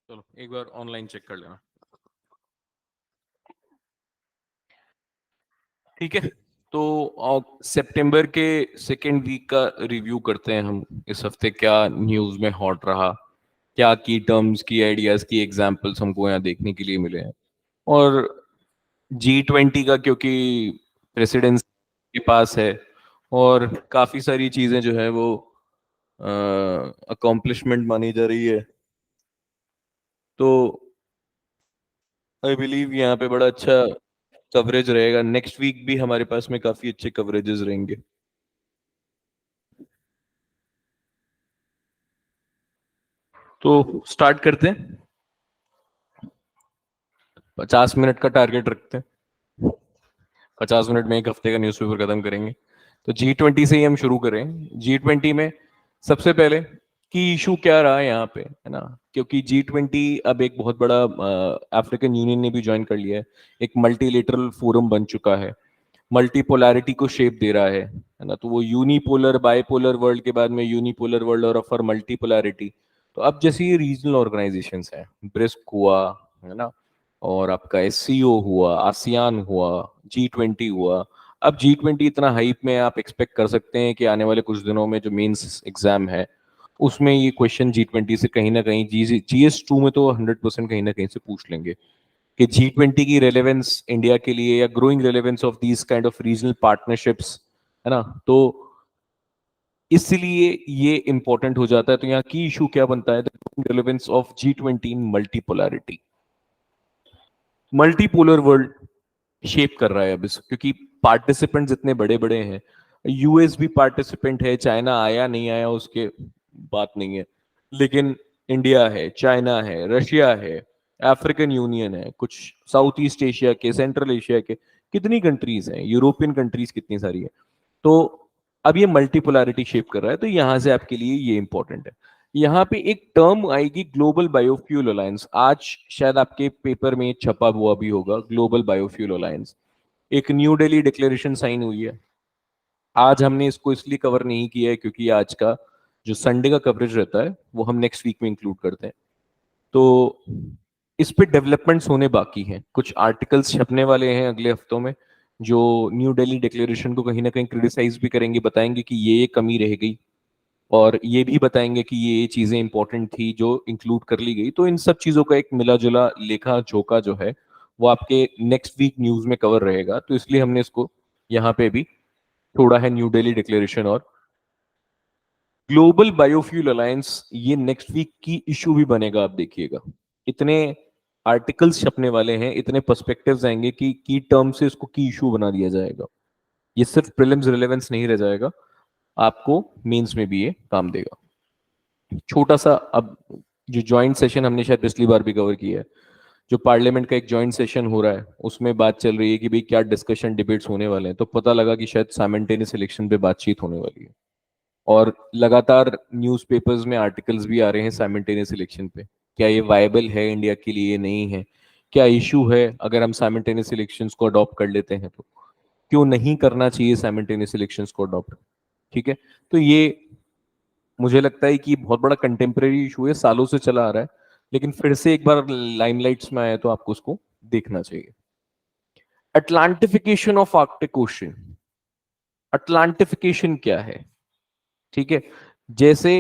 चलो एक बार online check कर लेना। ठीक है, तो सितंबर के सेकेंड वीक का रिव्यू करते हैं हम। इस हफ्ते क्या न्यूज़ में हॉट रहा, क्या की टर्म्स की आइडियाज की एग्जांपल्स हमको यहाँ देखने के लिए मिले हैं। और G20 का क्योंकि प्रेसिडेंस के पास है और काफ़ी सारी चीज़ें जो है वो अकॉम्प्लिशमेंट मानी जा रही है, तो आई बिलीव यहाँ पे बड़ा अच्छा कवरेज रहेगा। नेक्स्ट वीक भी हमारे पास में काफ़ी अच्छे कवरेजेस रहेंगे। तो स्टार्ट करते हैं। 50 मिनट का टारगेट रखते हैं। 50 मिनट में एक हफ्ते का न्यूज़पेपर खत्म करेंगे। तो G20 से ही हम शुरू करें। G20 में सबसे पहले की इशू क्या रहा यहाँ पे, है ना, क्योंकि G20 अब एक बहुत बड़ा अफ्रीकन यूनियन ने भी ज्वाइन कर लिया है, एक मल्टीलेटरल फोरम बन चुका है, मल्टीपोलैरिटी को शेप दे रहा है ना। तो वो यूनिपोलर बाइपोलर वर्ल्ड के बाद में यूनिपोलर वर्ल्ड और फॉर मल्टीपोलैरिटी। तो अब जैसे ये रीजनल ऑर्गेनाइजेशंस हैं, ब्रिस्क हुआ, है ना, और आपका एससीओ हुआ, आसियान हुआ, G20 हुआ। अब G20 इतना हाइप में आप एक्सपेक्ट कर सकते हैं कि आने वाले कुछ दिनों में जो मेंस एग्जाम है उसमें ये क्वेश्चन G20 से कहीं ना कहीं GS2 में तो 100% कहीं ना कहीं से पूछ लेंगे कि G20 की रेलेवेंस इंडिया के लिए या growing relevance of these kind of regional partnerships, है ना। तो इसलिए ये इंपॉर्टेंट हो जाता है। तो यहाँ की इशू क्या बनता है, relevance of G20 in multipolarity. Multipolar world shape कर रहा है अब इस, क्योंकि पार्टिसिपेंट्स इतने बड़े बड़े हैं। यूएस भी पार्टिसिपेंट है, चाइना आया नहीं आया उसके बात नहीं है, लेकिन इंडिया है, चाइना है, रशिया है, अफ्रीकन यूनियन है, कुछ साउथ ईस्ट एशिया के, सेंट्रल एशिया के कितनी कंट्रीज हैं, यूरोपियन कंट्रीज कितनी सारी है। तो अब ये मल्टीपोलैरिटी शेप कर रहा है, तो यहां से आपके लिए ये इंपॉर्टेंट है। यहाँ पे एक टर्म आएगी ग्लोबल बायोफ्यूल अलायंस, आज शायद आपके पेपर में छपा हुआ भी होगा। ग्लोबल बायोफ्यूल अलायंस एक न्यू दिल्ली डिक्लेरेशन साइन हुई है। आज हमने इसको इसलिए कवर नहीं किया है क्योंकि आज का जो संडे का कवरेज रहता है वो हम नेक्स्ट वीक में इंक्लूड करते हैं। तो इस पे डेवलपमेंट्स होने बाकी हैं, कुछ आर्टिकल्स छपने वाले हैं अगले हफ्तों में जो न्यू दिल्ली डिक्लेरेशन को कहीं ना कहीं क्रिटिसाइज भी करेंगे, बताएंगे कि ये कमी रह गई, और ये भी बताएंगे कि ये चीजें इंपॉर्टेंट थी जो इंक्लूड कर ली गई। तो इन सब चीजों का एक मिला जुला लेखा जोखा जो है वो आपके नेक्स्ट वीक न्यूज में कवर रहेगा। तो इसलिए हमने इसको यहाँ पे भी छोड़ा है, न्यू दिल्ली डिक्लेरेशन और ग्लोबल बायोफ्यूल अलायंस। ये नेक्स्ट वीक की इशू भी बनेगा, आप देखिएगा। इतने आर्टिकल्स छपने वाले हैं, इतने पर्सपेक्टिव्स आएंगे कि की टर्म से इसको की इशू बना दिया जाएगा। ये सिर्फ प्रीलिम्स रिलेवेंस नहीं रह जाएगा, आपको मेंस में भी ये काम देगा। छोटा सा अब जो ज्वाइंट सेशन हमने शायद पिछली बार भी कवर किया है, जो पार्लियामेंट का एक ज्वाइंट सेशन हो रहा है उसमें बात चल रही है कि भाई क्या डिस्कशन डिबेट्स होने वाले हैं। तो पता लगा कि शायद साइमल्टेनियस इलेक्शन पे बातचीत होने वाली है, और लगातार न्यूज़पेपर्स में आर्टिकल्स भी आ रहे हैं साइमल्टेनियस इलेक्शन पे। क्या ये वायबल है इंडिया के लिए, नहीं है, क्या इशू है अगर हम साइमल्टेनियस इलेक्शंस को अडॉप्ट कर लेते हैं, तो क्यों नहीं करना चाहिए साइमल्टेनियस इलेक्शंस को अडॉप्ट। ठीक है, तो ये मुझे लगता है कि बहुत बड़ा कंटेम्प्रेरी इशू है, सालों से चला आ रहा है, लेकिन फिर से एक बार लाइमलाइट्स में आया तो आपको उसको देखना चाहिए। अटलांटिफिकेशन ऑफ आर्कटिक ओशन। अटलांटिफिकेशन क्या है? ठीक है, जैसे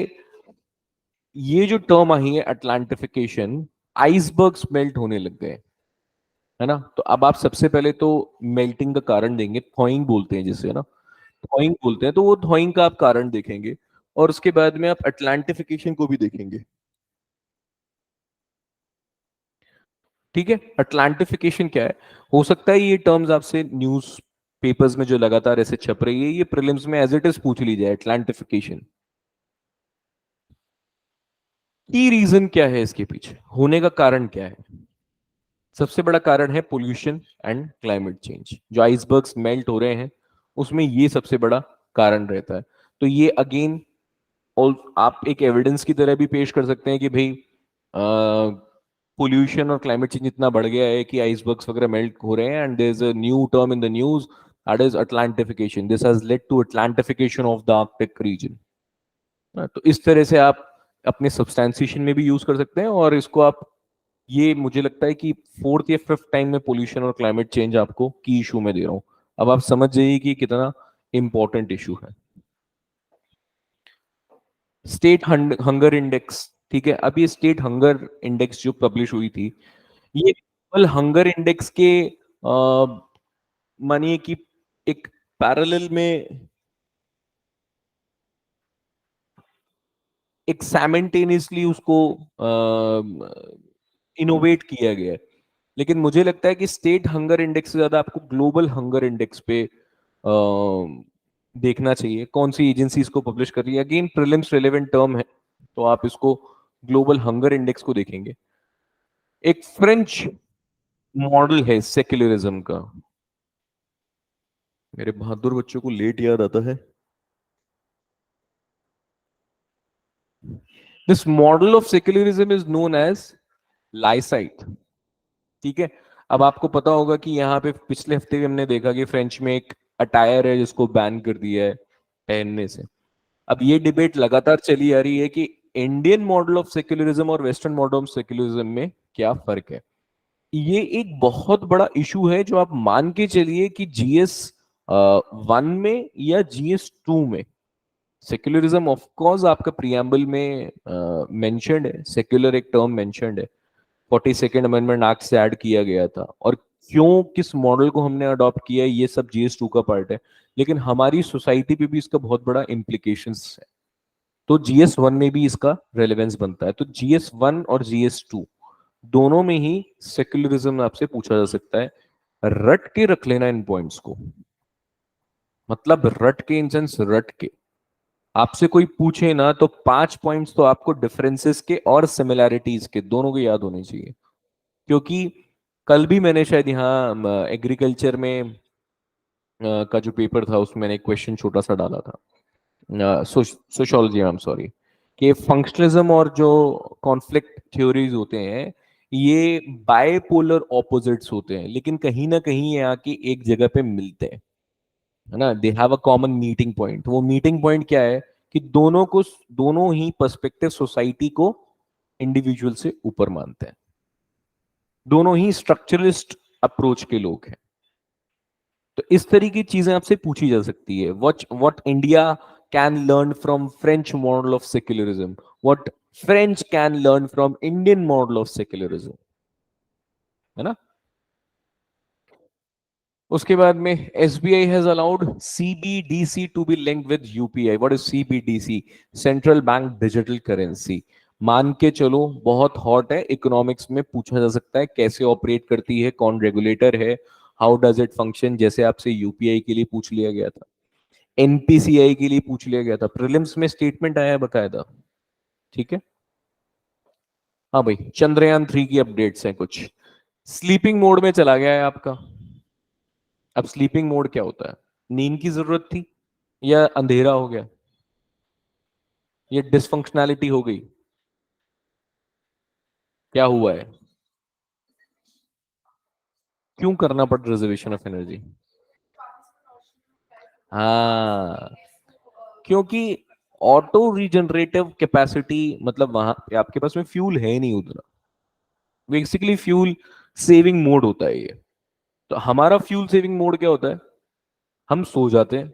ये जो टर्म आई है अटलांटिफिकेशन, आइसबर्ग्स मेल्ट होने लग गए, है ना। तो अब आप सबसे पहले तो मेल्टिंग का कारण देंगे, थॉइंग बोलते हैं जिसे, है ना, थॉइंग बोलते हैं। तो वो थॉइंग का आप कारण देखेंगे और उसके बाद में आप अटलांटिफिकेशन को भी देखेंगे। ठीक है, अटलांटिफिकेशन क्या है? हो सकता है ये टर्म्स आपसे न्यूज पेपर्स में जो लगातार ऐसे छप रही है, ये प्रीलिम्स में एज इट इज पूछ ली जाए, अटलांटिफिकेशन की रीजन क्या है, इसके पीछे होने का कारण क्या है? सबसे बड़ा कारण है पोल्यूशन एंड क्लाइमेट चेंज। जो आइसबर्ग्स मेल्ट हो रहे हैं उसमें ये सबसे बड़ा कारण रहता है। तो ये अगेन, और आप एक एविडेंस की तरह भी पेश कर सकते हैं कि भाई पोल्यूशन और क्लाइमेट चेंज इतना बढ़ गया है कि आइसबर्ग्स वगैरह मेल्ट हो रहे हैं, and there is a new term in the news, that is Atlantification. This has led to Atlantification of the Arctic region. तो इस तरह से आप अपने सब्सटैंसिएशन में भी यूज कर सकते हैं, और इसको आप ये मुझे लगता है कि फोर्थ या फिफ्थ टाइम में पोल्यूशन और क्लाइमेट चेंज आपको की इशू में दे रहा हूँ। अब आप समझ जाइए कि कितना इंपॉर्टेंट इशू है। स्टेट हंगर इंडेक्स, ठीक है। अब ये स्टेट हंगर इंडेक्स जो पब्लिश हुई थी, ये केवल हंगर इंडेक्स के मानिए कि एक पैरेलल में एक साइमल्टेनियसली उसको इनोवेट किया गया है। लेकिन मुझे लगता है कि स्टेट हंगर इंडेक्स से ज्यादा आपको ग्लोबल हंगर इंडेक्स पे देखना चाहिए, कौन सी एजेंसी इसको पब्लिश कर रही है। अगेन प्रीलिम्स रेलेवेंट टर्म है, तो आप इसको ग्लोबल हंगर इंडेक्स को देखेंगे। एक फ्रेंच मॉडल है सेक्युलरिज्म का। मेरे बहादुर बच्चों को लेट याद आता है। This model of secularism is known as laicite, ठीक है। अब आपको पता होगा कि यहाँ पे पिछले हफ्ते भी हमने देखा कि फ्रेंच में एक अटायर है जिसको बैन कर दिया है पहनने से। अब ये डिबेट लगातार चली आ रही है कि इंडियन मॉडल ऑफ सेक्युलरिज्म और वेस्टर्न मॉडल ऑफ सेक्युलरिज्म में क्या फर्क है। ये एक बहुत बड़ा इशू है जो आप मान के चलिए कि जीएस 1 में या जीएस 2 में सेक्युलरिज्म ऑफ कोर्स आपका प्रियम्बल में मेंशन्ड है, सेक्युलर एक टर्म मेंशन्ड है, 42nd अमेंडमेंट एक्ट से ऐड किया गया था। और क्यों किस मॉडल को हमने अडॉप्ट किया है ये सब जीएस 2 का पार्ट है। लेकिन हमारी सोसाइटी पे भी इसका बहुत बड़ा इम्प्लीकेशंस है, तो जीएस 1 में भी इसका रेलेवेंस बनता है। तो जीएस 1 और जीएस 2 दोनों में ही सेक्युलरिज्म आपसे पूछा जा सकता है। रट के रख लेना इन पॉइंट्स को, मतलब रट के इन सेंस रट के। आपसे कोई पूछे ना तो 5 पॉइंट्स तो आपको डिफरेंसेस के और सिमिलैरिटीज के दोनों के याद होने चाहिए। क्योंकि कल भी मैंने शायद यहाँ एग्रीकल्चर में का जो पेपर था उसमें मैंने एक क्वेश्चन छोटा सा डाला था, सोशियोलॉजी, आई एम सॉरी, कि फंक्शनलिज्म और जो कॉन्फ्लिक्ट थ्योरीज होते हैं ये बायपोलर ऑपोजिट्स होते हैं, लेकिन कहीं ना कहीं ये आके एक जगह पे मिलते हैं, है ना। They have a common meeting point. वो मीटिंग पॉइंट क्या है कि दोनों ही पर्सपेक्टिव सोसाइटी को इंडिविजुअल से ऊपर मानते हैं, दोनों ही स्ट्रक्चरलिस्ट अप्रोच के लोग हैं। तो इस तरह की चीजें आपसे पूछी जा सकती है। What India can learn from French model of secularism, what French can learn from Indian model of secularism, है ना। उसके बाद में SBI has allowed CBDC to be linked with UPI. What is CBDC? Central bank digital currency. मान के चलो बहुत hot है, इकोनॉमिक्स में पूछा जा सकता है कैसे ऑपरेट करती है, कौन रेगुलेटर है, हाउ डज इट फंक्शन। जैसे आपसे यूपीआई के लिए पूछ लिया गया था, एनपीसीआई के लिए पूछ लिया गया था, प्रीलिम्स में स्टेटमेंट आया है बकायदा, ठीक है। हाँ भाई, चंद्रयान 3 की अपडेट्स हैं कुछ। स्लीपिंग मोड में चला गया है आपका। अब स्लीपिंग मोड क्या होता है? नींद की जरूरत थी या अंधेरा हो गया, ये डिसफंक्शनैलिटी हो गई, क्या हुआ है? क्यों करना पड़ रिजर्वेशन ऑफ एनर्जी? हाँ, क्योंकि ऑटो रीजनरेटिव कैपेसिटी, मतलब वहां पे आपके पास में फ्यूल है नहीं उतना। बेसिकली फ्यूल सेविंग मोड होता है ये। तो हमारा फ्यूल सेविंग मोड क्या होता है? हम सो जाते हैं,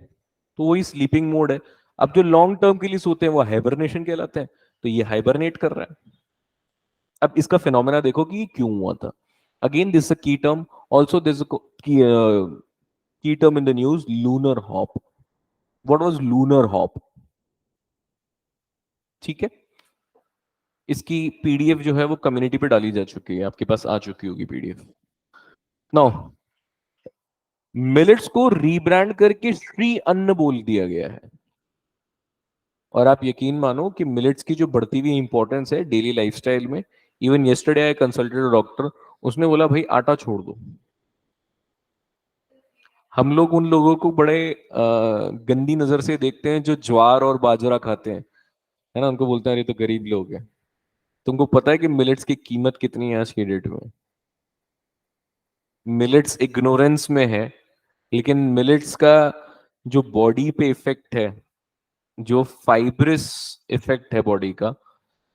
तो वही स्लीपिंग मोड है। अब जो लॉन्ग टर्म के लिए सोते हैं वो हाइबरनेशन कहलाते हैं, तो ये हाइबरनेट कर रहा है। अब इसका फिनोमेना देखो कि ये क्यों हुआ था। अगेन दिस अ की टर्म, ऑल्सो दिस की term in the news, lunar hop. What was lunar hop? ठीक है, इसकी पीडीएफ जो है वो कम्युनिटी पे डाली जा चुकी है, आपके पास आ चुकी होगी पीडीएफ। नाउ मिलेट्स को रीब्रांड करके श्री अन्न बोल दिया गया है। और आप यकीन मानो कि मिलेट्स की जो बढ़ती हुई इंपॉर्टेंस है डेली लाइफस्टाइल में, even yesterday I consulted doctor, उसने बोला भाई आटा छोड़ दो। हम लोग उन लोगों को बड़े गंदी नजर से देखते हैं जो ज्वार और बाजरा खाते हैं, है ना। उनको बोलते हैं अरे तो गरीब लोग हैं। तुमको पता है कि मिलेट्स की कीमत कितनी है आज की डेट में? मिलेट्स इग्नोरेंस में है, लेकिन मिलेट्स का जो बॉडी पे इफेक्ट है, जो फाइब्रस इफेक्ट है बॉडी का,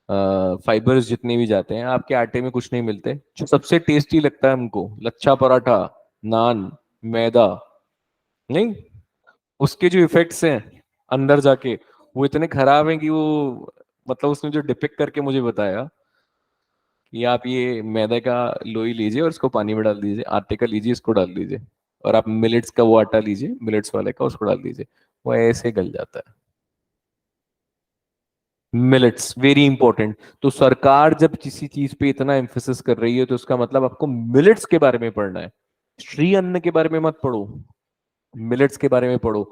फाइबर्स जितने भी जाते हैं आपके आटे में कुछ नहीं मिलते। जो सबसे टेस्टी लगता है हमको, लच्छा पराठा, नान, मैदा, नहीं, उसके जो इफेक्ट्स हैं अंदर जाके वो इतने खराब हैं कि वो, मतलब उसने जो डिपिक्ट करके मुझे बताया कि आप ये मैदे का लोई लीजिए और इसको पानी में डाल दीजिए, आटे का लीजिए इसको डाल दीजिए, और आप मिलेट्स का वो आटा लीजिए, मिलेट्स वाले का, उसको डाल दीजिए, वो ऐसे गल जाता है। Millets very important. तो सरकार जब किसी चीज पे इतना एम्फेसिस कर रही है तो उसका मतलब आपको मिलेट्स के बारे में पढ़ना है। श्री अन्न के बारे में मत पढ़ो, मिलेट्स के बारे में पढ़ो।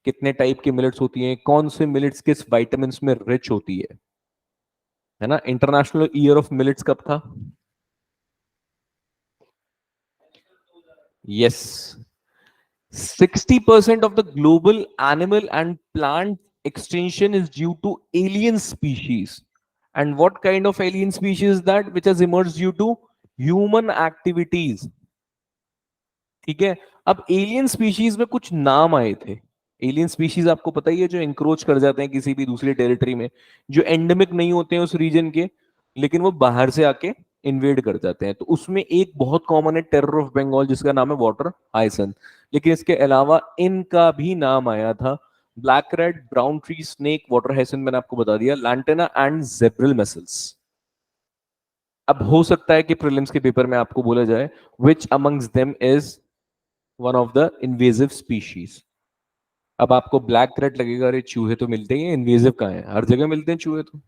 कितने टाइप की मिलेट्स होती हैं, कौन से मिलेट्स किस विटामिन में रिच होती है ना। इंटरनेशनल ईयर ऑफ मिलेट्स कब था? Yes. 60% of the global animal and plant extinction is due to alien species. And what kind of alien species is that which has emerged due to human activities? ठीक है। अब alien species में कुछ नाम आए थे। एलियन स्पीशीज आपको पता ही है, जो इंक्रोच कर जाते हैं किसी भी दूसरी टेरिटरी में, जो एंडेमिक नहीं होते हैं उस रीजन के, लेकिन वो बाहर से आके इन्वेड कर जाते हैं। तो उसमें एक बहुत कॉमन है टेरर ऑफ बंगाल, जिसका नाम है वाटर हाइसन। लेकिन इसके अलावा इनका भी नाम आया था, black red, brown tree snake, water हाइसन मैंने आपको बता दिया, लैंटेना एंड जेब्रल मेसल्स। अब हो सकता है कि प्रीलिम्स के पेपर में आपको बोला जाए विच amongst them is one of the invasive species. अब आपको ब्लैक रेड लगेगा, अरे चूहे तो मिलते ही हैं, इन्वेजिव कहाँ है? हर जगह मिलते हैं चूहे तो,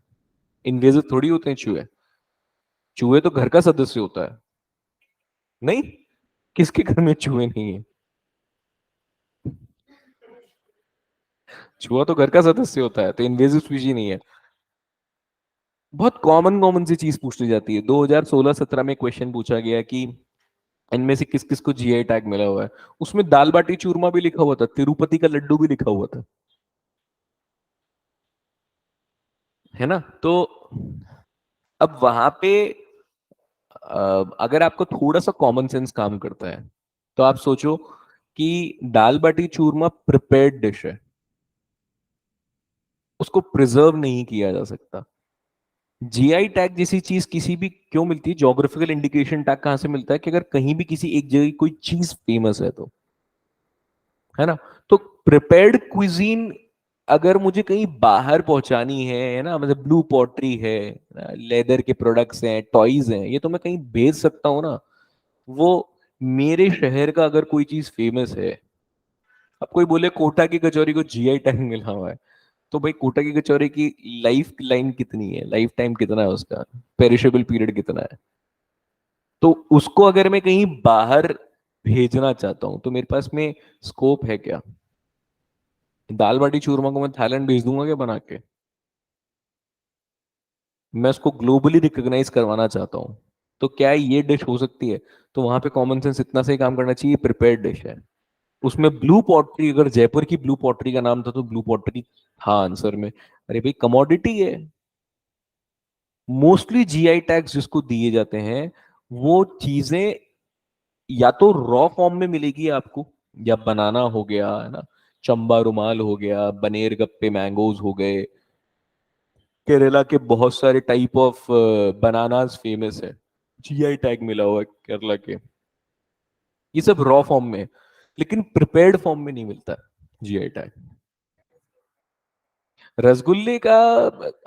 इन्वेजिव थोड़ी होते हैं चूहे। चूहे तो घर का सदस्य होता है। नहीं, किसके घर में चूहे नहीं है? चूहा तो घर का सदस्य होता है, तो इन्वेजिव स्पीशी नहीं है। बहुत कॉमन कॉमन सी चीज पूछ ली जाती है। 2016-17 में क्वेश्चन पूछा गया कि इनमें से किस किस को जीआई टैग मिला हुआ है। उसमें दाल बाटी चूरमा भी लिखा हुआ था, तिरुपति का लड्डू भी लिखा हुआ था, है ना। तो अब वहां पे अगर आपको थोड़ा सा कॉमन सेंस काम करता है तो आप सोचो कि दाल बाटी चूरमा प्रिपेयर्ड डिश है, उसको प्रिजर्व नहीं किया जा सकता। जीआई टैग जैसी चीज किसी भी क्यों मिलती है, ज्योग्राफिकल इंडिकेशन टैग कहां से मिलता है? कि अगर कहीं भी किसी एक जगह कोई चीज फेमस है तो, है ना। तो प्रिपेयर्ड क्विजीन अगर मुझे कहीं बाहर पहुंचानी है ना, मतलब ब्लू पॉटरी है, लेदर के प्रोडक्ट्स हैं, टॉयज हैं, ये तो मैं कहीं भेज सकता हूँ ना। वो मेरे शहर का अगर कोई चीज फेमस है, अब कोई बोले कोटा की कचौरी को जीआई टैग मिला हुआ है, तो भाई कोटा की कचौरी की लाइफ लाइन कितनी है, लाइफ टाइम कितना है उसका, पेरिशेबल पीरियड कितना है? तो उसको अगर मैं कहीं बाहर भेजना चाहता हूं तो मेरे पास में स्कोप है क्या? दाल बाटी चूरमा को मैं थाईलैंड भेज दूंगा क्या बना के? मैं उसको ग्लोबली रिकॉग्नाइज करवाना चाहता हूँ, तो क्या ये डिश हो सकती है? तो वहां पे कॉमन सेंस इतना सही काम करना चाहिए, प्रिपेयर्ड डिश है। उसमें ब्लू पॉटरी, अगर जयपुर की ब्लू पॉटरी का नाम था तो ब्लू पॉटरी था आंसर में। अरे भाई कमोडिटी है। मोस्टली जीआई टैग्स जिसको दिए जाते हैं वो चीजें या तो रॉ फॉर्म में मिलेगी आपको, या बनाना हो गया, है ना, चंबा रुमाल हो गया, बनेर गप्पे मैंगोज हो गए, केरला के बहुत सारे टाइप ऑफ बनानास फेमस है, जीआई टैग मिला हुआ है केरला के। ये सब रॉ फॉर्म में है, लेकिन प्रिपेयर्ड फॉर्म में नहीं मिलता जीआई टैग। रसगुल्ले का,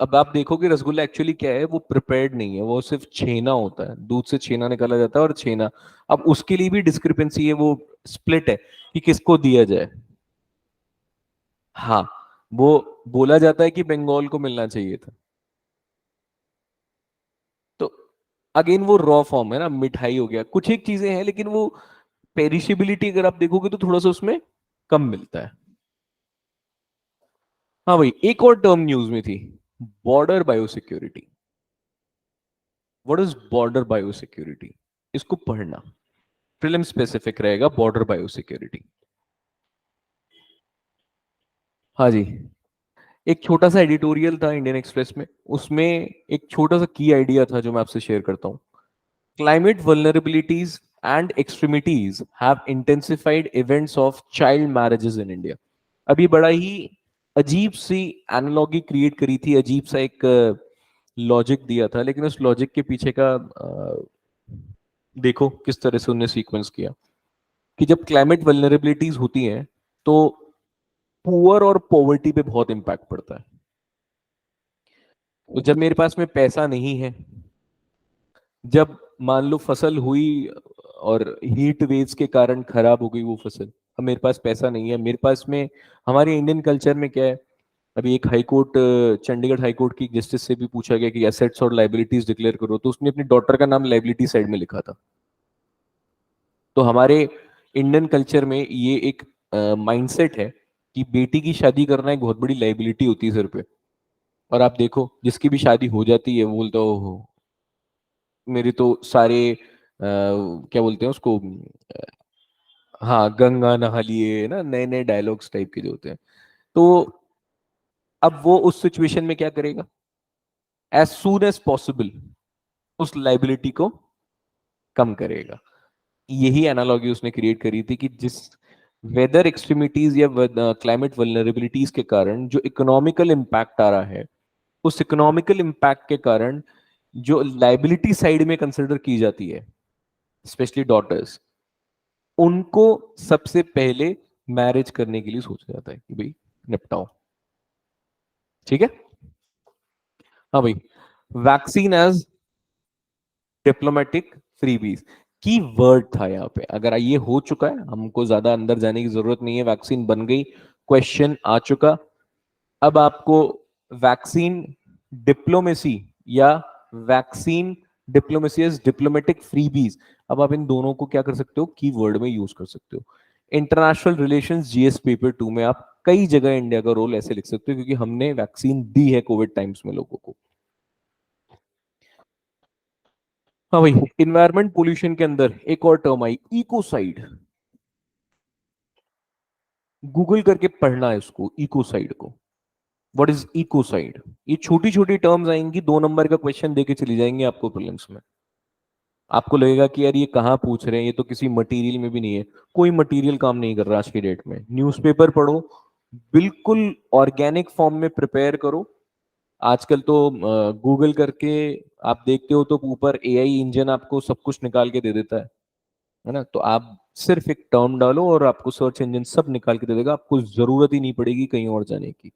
अब आप देखोगे रसगुल्ला एक्चुअली क्या है, वो प्रिपेयर्ड नहीं है, वो सिर्फ छेना होता है, दूध से छेना निकाला जाता है और छेना। अब उसके लिए भी डिस्क्रिपेंसी है, वो स्प्लिट है कि किसको दिया जाए। हाँ, वो बोला जाता है कि बंगाल को मिलना चाहिए था। तो अगेन वो रॉ फॉर्म है ना, मिठाई हो गया, कुछ एक चीजें हैं, लेकिन वो पेरिशेबिलिटी अगर आप देखोगे तो थोड़ा सा उसमें कम मिलता है। हाँ भाई, एक और टर्म न्यूज में थी, border biosecurity. What is border biosecurity? इसको पढ़ना, फिल्म स्पेसिफिक रहेगा बॉर्डर बायोसिक्योरिटी। हाँ जी। एक छोटा सा एडिटोरियल था इंडियन एक्सप्रेस में, उसमें एक छोटा सा की आइडिया था जो मैं आपसे शेयर करता हूँ। Climate vulnerabilities and extremities have intensified events of child marriages in India. अभी बड़ा ही अजीब सी एनालॉगी क्रिएट करी थी, अजीब सा एक लॉजिक दिया था, लेकिन उस लॉजिक के पीछे का देखो किस तरह से उन्होंने सीक्वेंस किया कि जब क्लाइमेट वल्नरेबिलिटीज होती हैं तो पुअर और पॉवर्टी पे बहुत इम्पैक्ट पड़ता है। तो जब मेरे पास में पैसा नहीं है, जब मान लो फसल हुई और हीट वेव्स के कारण खराब हो गई वो फसल, अब मेरे पास पैसा नहीं है, मेरे पास में, हमारे इंडियन कल्चर में क्या है, अभी एक high court, Chandigarh high court की जस्टिस से भी पूछा गया कि एसेट्स और लाइबिलिटीज डिक्लेयर करो, तो उसने अपनी डॉटर का नाम लाइबिलिटी साइड में लिखा था। तो हमारे इंडियन कल्चर में ये एक माइंडसेट है कि बेटी की शादी करना एक बहुत बड़ी लाइबिलिटी होती है सिर पे। और आप देखो जिसकी भी शादी हो जाती है वो बोलता है ओहो, मेरे तो सारे क्या बोलते हैं उसको, हाँ गंगा नहा लिए ना, नए नए डायलॉग्स टाइप के जो होते हैं। तो अब वो उस सिचुएशन में क्या करेगा, एज सून एज पॉसिबल उस लाइबिलिटी को कम करेगा। यही एनालॉजी उसने क्रिएट करी थी कि जिस वेदर एक्सट्रीमिटीज या क्लाइमेट वल्नरेबिलिटीज के कारण जो इकोनॉमिकल इम्पैक्ट आ रहा है, उस इकोनॉमिकल इम्पैक्ट के कारण जो लाइबिलिटी साइड में कंसिडर की जाती है, स्पेशली डॉटर्स, उनको सबसे पहले मैरिज करने के लिए सोचा जाता है कि भाई निपटाओ। ठीक है। हाँ भाई, वैक्सीन एज डिप्लोमेटिक फ्रीबीज की वर्ड था यहाँ पे। अगर ये हो चुका है, हमको ज्यादा अंदर जाने की जरूरत नहीं है, वैक्सीन बन गई, क्वेश्चन आ चुका। अब आपको वैक्सीन डिप्लोमेसी या vaccine diplomacy as diplomatic freebies, अब आप इन दोनों को क्या कर सकते हो, कीवर्ड में यूज कर सकते हो। इंटरनेशनल रिलेशंस जीएस पेपर 2 में आप कई जगह इंडिया का रोल ऐसे लिख सकते हो, क्योंकि हमने वैक्सीन दी है कोविड टाइम्स में लोगों को। हाँ भाई, इन्वायरमेंट पोल्यूशन के अंदर एक और टर्म आई, इकोसाइड। गूगल करके पढ़ना है उसको, इकोसाइड को। What is ecocide? ये छोटी छोटी टर्म्स आएंगी, 2 नंबर का क्वेश्चन देके चली जाएंगे आपको प्रीलिम्स में। आपको लगेगा कि यार ये कहाँ पूछ रहे हैं, ये तो किसी मटेरियल में भी नहीं है। कोई मटेरियल काम नहीं कर रहा आज की डेट में। न्यूज़पेपर पढ़ो, बिल्कुल ऑर्गेनिक फॉर्म में प्रिपेयर करो। आजकल तो गूगल करके आप देखते हो तो ऊपर एआई इंजन आपको सब कुछ निकाल के दे देता है ना। तो आप सिर्फ एक टर्म डालो और आपको सर्च इंजन सब निकाल के दे देगा, आपको जरूरत ही नहीं पड़ेगी कहीं और जाने की।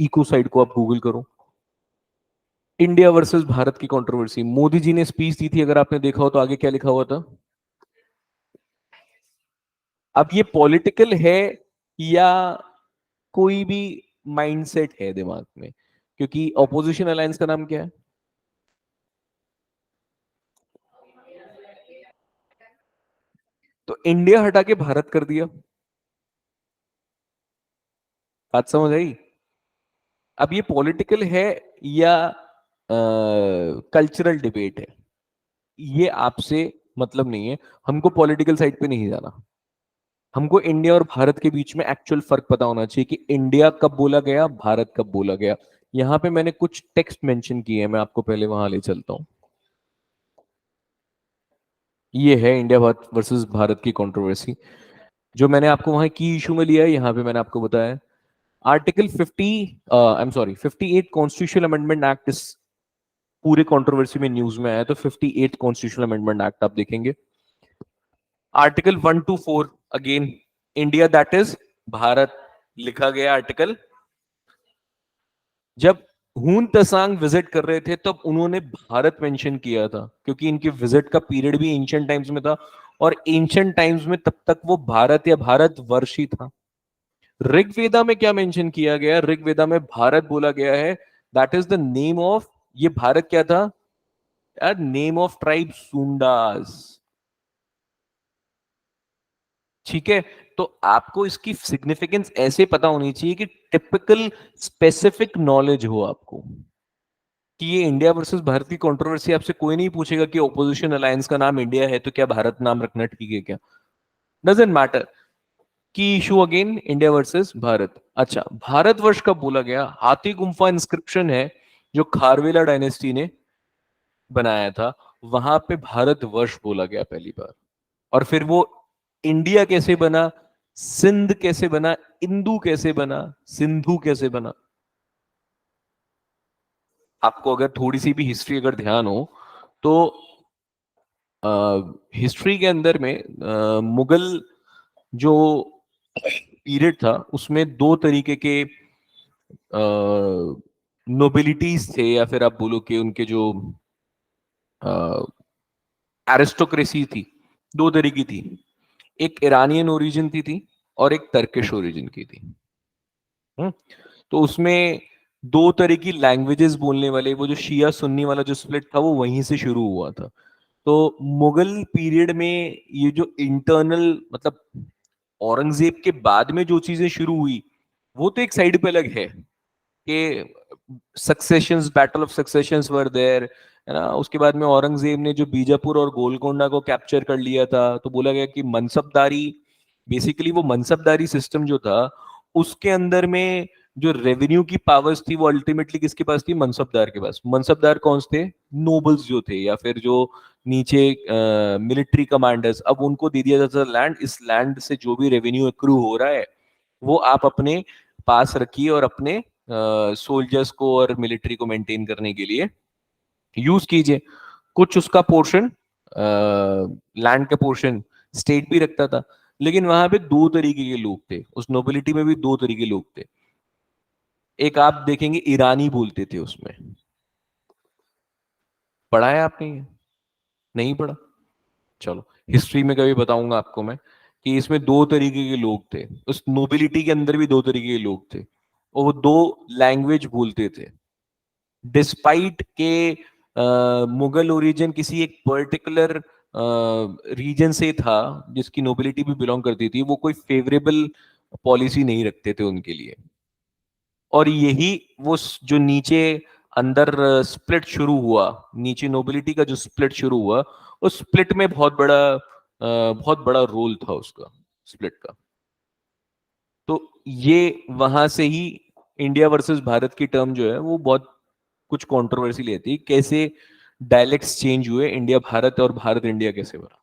इकोसाइड को आप गूगल करो। इंडिया वर्सेस भारत की कंट्रोवर्सी, मोदी जी ने स्पीच दी थी, अगर आपने देखा हो तो आगे क्या लिखा हुआ था। अब ये पॉलिटिकल है या कोई भी माइंडसेट है दिमाग में, क्योंकि ऑपोजिशन अलायंस का नाम क्या है? तो इंडिया हटा के भारत कर दिया। बात समझ आई? अब ये पॉलिटिकल है या कल्चरल डिबेट है, ये आपसे मतलब नहीं है। हमको पॉलिटिकल साइड पे नहीं जाना, हमको इंडिया और भारत के बीच में एक्चुअल फर्क पता होना चाहिए कि इंडिया कब बोला गया, भारत कब बोला गया। यहां पे मैंने कुछ टेक्स्ट मेंशन किए हैं, मैं आपको पहले वहां ले चलता हूं। ये है इंडिया वर्सेस भारत की कंट्रोवर्सी, जो मैंने आपको वहां की इशू में लिया है, यहाँ पे मैंने आपको बताया। Article 50, I am sorry, 58 constitutional amendment act इस पूरे कंट्रोवर्सी में न्यूज में आया। तो 58 कॉन्स्टिट्यूशनल अमेंडमेंट एक्ट आप देखेंगे, article 1 to 4 again India that is Bharat लिखा गया आर्टिकल। जब हुन तसांग विजिट कर रहे थे तब उन्होंने भारत मेंशन किया था, क्योंकि इनके विजिट का पीरियड भी एंशिएंट टाइम्स में था, और एंशिएंट टाइम्स में तब तक वो भारत या भारत वर्ष ही था। ऋग्वेदा में क्या मेंशन किया गया? ऋग्वेदा में भारत बोला गया है, that is the name of, ये भारत क्या था यार? नेम ऑफ ट्राइब सुंडास। ठीक है। तो आपको इसकी सिग्निफिकेंस ऐसे पता होनी चाहिए कि टिपिकल स्पेसिफिक नॉलेज हो आपको, कि ये इंडिया वर्सेस भारत की कंट्रोवर्सी आपसे कोई नहीं पूछेगा कि ओपोजिशन अलायंस का नाम इंडिया है तो क्या भारत नाम रखना ठीक है क्या। Doesn't matter. Key issue again India versus Bharat. अच्छा, भारतवर्ष कब बोला गया? हाथी गुम्फा इंस्क्रिप्शन है जो खारवेला डायनेस्टी ने बनाया था, वहां पे भारतवर्ष बोला गया पहली बार। और फिर वो इंडिया कैसे बना, सिंध कैसे बना, इंदू कैसे बना, सिंधु कैसे बना? आपको अगर थोड़ी सी भी हिस्ट्री अगर ध्यान हो तो हिस्ट्री के अंदर में मुगल जो पीरियड था उसमें दो तरीके के नोबिलिटीज थे, या फिर आप बोलो कि उनके जो एरिस्टोक्रेसी थी, दो तरह की थी। एक ईरानियन ओरिजिन थी और एक टर्किश ओरिजिन की थी। हम्म, तो उसमें दो तरह की लैंग्वेजेस बोलने वाले, वो जो शिया सुन्नी वाला जो स्प्लिट था वो वहीं से शुरू हुआ था। तो मुगल पीरियड में ये जो इंटरनल, मतलब औरंगजेब के बाद में जो चीजें शुरू हुई वो तो एक साइड पे अलग है कि successions, battle of successions were there, है ना। उसके बाद में औरंगजेब ने जो बीजापुर और गोलकोंडा को कैप्चर कर लिया था, तो बोला गया कि मनसबदारी, बेसिकली वो मनसबदारी सिस्टम जो था उसके अंदर में जो रेवेन्यू की पावर्स थी वो अल्टीमेटली किसके पास थी? मनसबदार के पास। मनसबदार कौन थे? नोबल्स जो थे, या फिर जो नीचे मिलिट्री कमांडर्स, अब उनको दे दिया जाता था लैंड। इस लैंड से जो भी रेवेन्यू एक्रू हो रहा है वो आप अपने पास रखिए और अपने सोल्जर्स को और मिलिट्री को मेंटेन करने के लिए यूज कीजिए। कुछ उसका पोर्शन, लैंड का पोर्शन स्टेट भी रखता था। लेकिन वहां पे दो तरीके के लोग थे, उस नोबिलिटी में भी दो तरीके के लोग थे। एक आप देखेंगे ईरानी बोलते थे उसमें। पढ़ा है आपने ये? नहीं पढ़ा? चलो हिस्ट्री में कभी बताऊंगा आपको मैं कि इसमें दो तरीके के लोग थे, उस नोबिलिटी के अंदर भी दो तरीके के लोग थे, और वो दो लैंग्वेज बोलते थे। डिस्पाइट के मुगल ओरिजिन किसी एक पर्टिकुलर रीजन से था जिसकी नोबिलिटी भी बिलोंग करती थी, वो कोई फेवरेबल पॉलिसी नहीं रखते थे उनके लिए। और यही वो जो नीचे अंदर स्प्लिट शुरू हुआ, नीचे नोबिलिटी का जो स्प्लिट शुरू हुआ, उस स्प्लिट में बहुत बड़ा रोल था उसका, स्प्लिट का। तो ये वहां से ही इंडिया वर्सेस भारत की टर्म जो है वो बहुत कुछ कंट्रोवर्सी लेती है, कैसे डायलेक्ट्स चेंज हुए, इंडिया भारत और भारत इंडिया कैसे बना।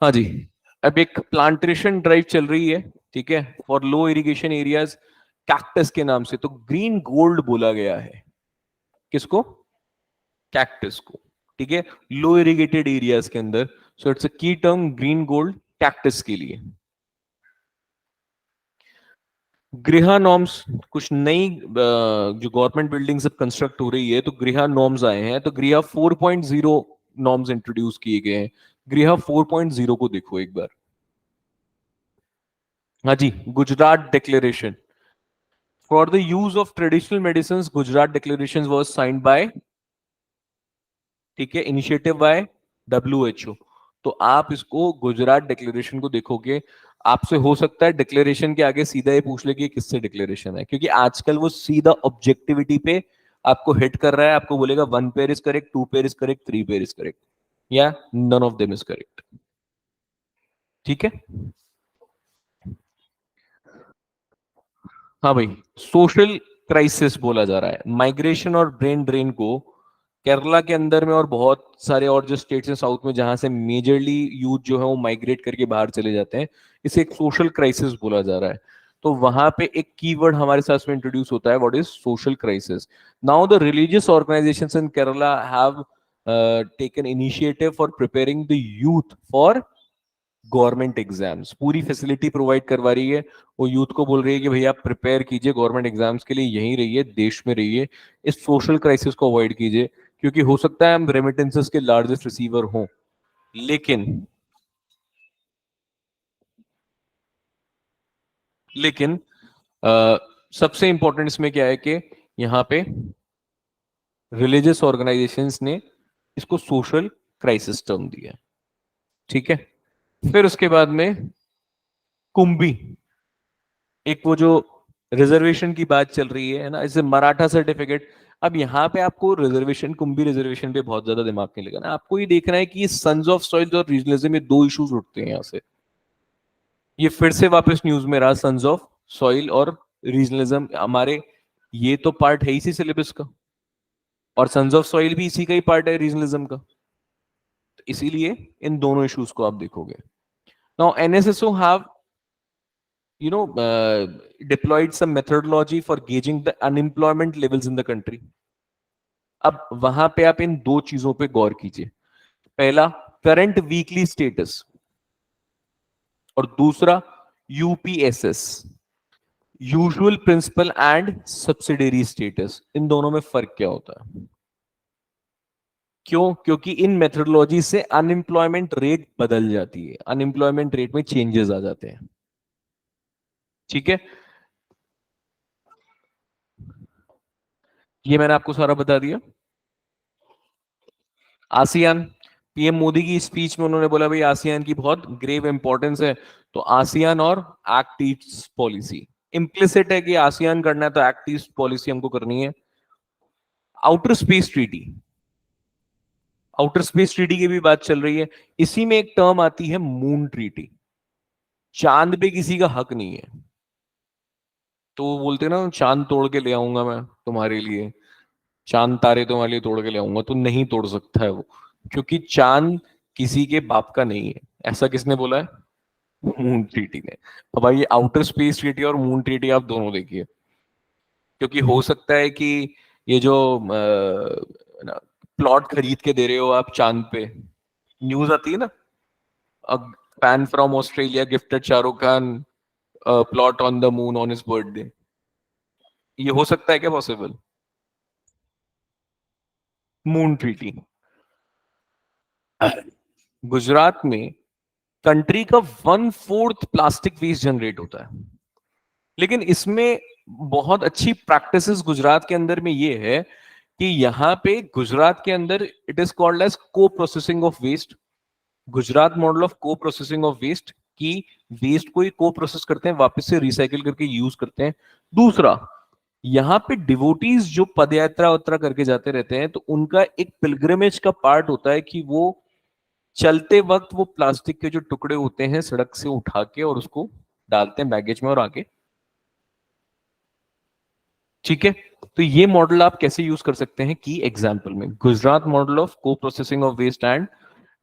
हाँ जी। अब एक प्लांटेशन ड्राइव चल रही है, ठीक है, for low irrigation areas, cactus के नाम से। तो ग्रीन गोल्ड बोला गया है किसको? कैक्टस को, ठीक है, लो इरिगेटेड एरियाज के अंदर। सो इट्स अ की टर्म, ग्रीन गोल्ड कैक्टस के लिए। गृह नॉर्म्स, कुछ नई जो गवर्नमेंट बिल्डिंग्स अब कंस्ट्रक्ट हो रही है तो गृह नॉर्म्स आए हैं, तो गृह 4.0 नॉर्म्स इंट्रोड्यूस किए गए हैं। गृह 4.0 को देखो एक बार। हाँ जी, Gujarat declaration for the use of traditional medicine, Gujarat declaration was signed by, ठीक है, इनिशिएटिव बाय WHO। तो आप इसको गुजरात डिक्लेरेशन को देखोगे, आपसे हो सकता है डिक्लेरेशन के आगे सीधा ये पूछ ले कि किससे डिक्लेरेशन है, क्योंकि आजकल वो सीधा ऑब्जेक्टिविटी पे आपको हिट कर रहा है। आपको बोलेगा 1 pair is correct, 2 pair is correct, 3 pair is correct, या none of them is correct. ठीक है। हाँ भाई, सोशल क्राइसिस बोला जा रहा है माइग्रेशन और ब्रेन ड्रेन को। केरला के अंदर में और बहुत सारे और जो स्टेट्स हैं साउथ में जहां से मेजरली यूथ जो है वो माइग्रेट करके बाहर चले जाते हैं, इसे एक सोशल क्राइसिस बोला जा रहा है। तो वहां पे एक कीवर्ड हमारे साथ में इंट्रोड्यूस होता है, what is social crisis. Now the religious organisations in Kerala have taken initiative for preparing the youth for government exams. पूरी फैसिलिटी प्रोवाइड करवा रही है, वो यूथ को बोल रही है कि भैया आप प्रिपेयर कीजिए गवर्नमेंट एग्जाम्स के लिए, यहीं रहिए, देश में रहिए, इस सोशल क्राइसिस को अवॉइड कीजिए, क्योंकि हो सकता है हम रेमिटेंसेस के लार्जेस्ट रिसीवर हों, लेकिन लेकिन सबसे इंपॉर्टेंट इसमें क्या है कि यहाँ पे रिलीजियस ऑर्गेनाइजेशंस ने इसको सोशल क्राइसिस टर्म दिया। ठीक है। फिर उसके बाद में कुंभी, एक वो जो रिजर्वेशन की बात चल रही है ना, इसे मराठा सर्टिफिकेट। अब यहाँ पे आपको रिजर्वेशन, कुंभी रिजर्वेशन पे बहुत ज्यादा दिमाग नहीं लगाना, आपको ये देखना है कि ये सन्स ऑफ सॉइल और रीजनलिज्म में दो इश्यूज उठते हैं यहाँ से। ये फिर से वापस न्यूज में रहा, सन्स ऑफ सॉइल और रीजनलिज्म हमारे, ये तो पार्ट है इसी सिलेबस का, और सन्स ऑफ सॉइल भी इसी का ही पार्ट है रीजनलिज्म का। तो इसीलिए इन दोनों इश्यूज को आप देखोगे। Now NSSO have you know, deployed some methodology for gauging the unemployment levels in the country. अब वहां पे आप इन दो चीजों पे गौर कीजिए, पहला करंट वीकली स्टेटस और दूसरा UPSS, usual principal and subsidiary status. इन दोनों में फर्क क्या होता है? क्यों? क्योंकि इन मेथोडोलॉजी से अनएम्प्लॉयमेंट रेट बदल जाती है, अनएम्प्लॉयमेंट रेट में चेंजेस आ जाते हैं। ठीक है, ये मैंने आपको सारा बता दिया। आसियान, पीएम मोदी की स्पीच में उन्होंने बोला भाई आसियान की बहुत ग्रेव इंपॉर्टेंस है, तो आसियान और एक्ट ईस्ट पॉलिसी, इम्प्लिसिट है कि आसियान करना है तो एक्ट ईस्ट पॉलिसी हमको करनी है। Outer space treaty, outer space treaty की भी बात चल रही है। इसी में एक टर्म आती है मून ट्रीटी, चांद पे किसी का हक नहीं है, तो वो बोलते हैं ना चांद तोड़ के ले आऊंगा मैं तुम्हारे लिए, चांद तारे तुम्हारे लिए तोड़ के ले आऊंगा, तो नहीं तोड़ सकता है वो, क्योंकि चांद किसी के बाप का नहीं है। ऐसा किसने बोला है? मून ट्रीटी ने। अब भाई ये आउटर स्पेस ट्रीटी और मून ट्रीटी आप दोनों देखिए, क्योंकि हो सकता है कि ये जो प्लॉट खरीद के दे रहे हो आप चांद पे, न्यूज आती है ना, a fan from Australia gifted Shahrukh Khan plot on the moon on his birthday, ये हो सकता है क्या पॉसिबल? मून ट्रीटी, गुजरात में कंट्री का 1/4 प्लास्टिक वेस्ट जनरेट होता है, लेकिन इसमें बहुत अच्छी प्रैक्टिसेस गुजरात के अंदर में ये है कि यहाँ पे गुजरात के अंदर it is called as co processing of waste, Gujarat model of co processing of waste, की वेस्ट को ही को प्रोसेस करते हैं, वापस से रिसाइकिल करके यूज करते हैं। दूसरा, यहाँ पे डिवोटीज जो पदयात्रा उत्रा करके जाते रहते हैं, तो उनका एक पिलग्रिमेज का पार्ट होता है कि वो चलते वक्त वो प्लास्टिक के जो टुकड़े होते हैं सड़क से उठा के और उसको डालते हैं बैगेज में और आगे। ठीक है, तो ये मॉडल आप कैसे यूज कर सकते हैं की एग्जांपल में, Gujarat model of co processing of waste and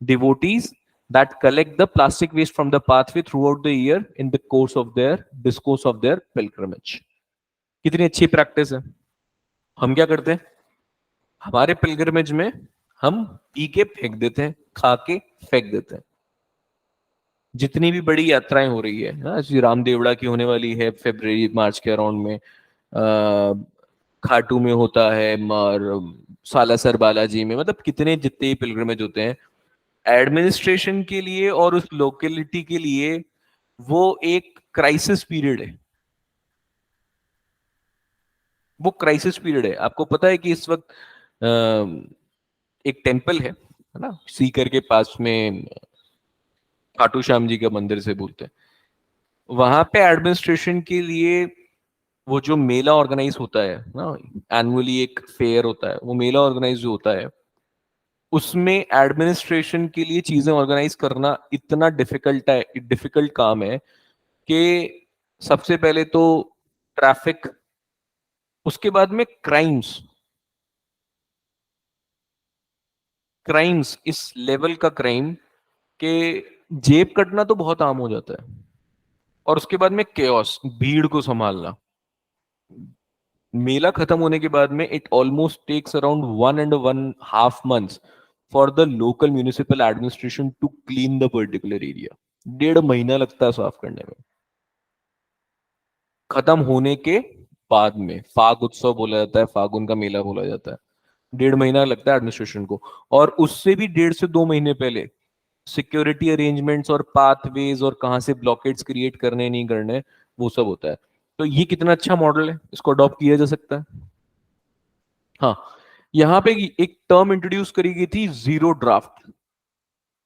devotees that collect the plastic waste from the pathway throughout the year in the course of their pilgrimage। कितनी अच्छी प्रैक्टिस है। हम क्या करते हैं हमारे पिलग्रिमेज में? हम पी के फेंक देते हैं, खा के फेंक देते हैं। जितनी भी बड़ी यात्राएं हो रही है ना, श्री रामदेवड़ा की होने वाली है फरवरी मार्च के अराउंड में, खाटू में होता है और सालासर बालाजी में, मतलब कितने जितने पिलग्रिमेज होते हैं, एडमिनिस्ट्रेशन के लिए और उस लोकेलिटी के लिए वो एक क्राइसिस पीरियड है, वो क्राइसिस पीरियड है। आपको पता है कि इस वक्त एक टेम्पल है ना सीकर के पास में, खाटू श्याम जी का मंदिर से बोलते हैं, वहां पे एडमिनिस्ट्रेशन के लिए वो जो मेला ऑर्गेनाइज होता है ना, एनुअली एक फेयर होता है, वो मेला ऑर्गेनाइज जो होता है उसमें एडमिनिस्ट्रेशन के लिए चीजें ऑर्गेनाइज करना इतना डिफिकल्ट काम है कि सबसे पहले तो ट्रैफिक, उसके बाद में क्राइम्स, इस लेवल का क्राइम के जेब कटना तो बहुत आम हो जाता है, और उसके बाद में केओस, भीड़ को संभालना। मेला खत्म होने के बाद में it almost takes around 1.5 months for the local municipal administration to clean the particular area. 1.5 महीना लगता है साफ करने में। खत्म होने के बाद में फाग उत्सव बोला जाता है, फागुन का मेला बोला जाता है, 1.5 महीना लगता है एडमिनिस्ट्रेशन को, और उससे भी 1.5 से 2 महीने पहले सिक्योरिटी अरेंजमेंट्स और पाथवेज और कहां से ब्लॉकेट्स क्रिएट करने नहीं करने, वो सब होता है। तो ये कितना अच्छा मॉडल है, इसको अडॉप्ट किया जा सकता है। हाँ, यहां पे एक टर्म इंट्रोड्यूस करी गई थी, zero draft.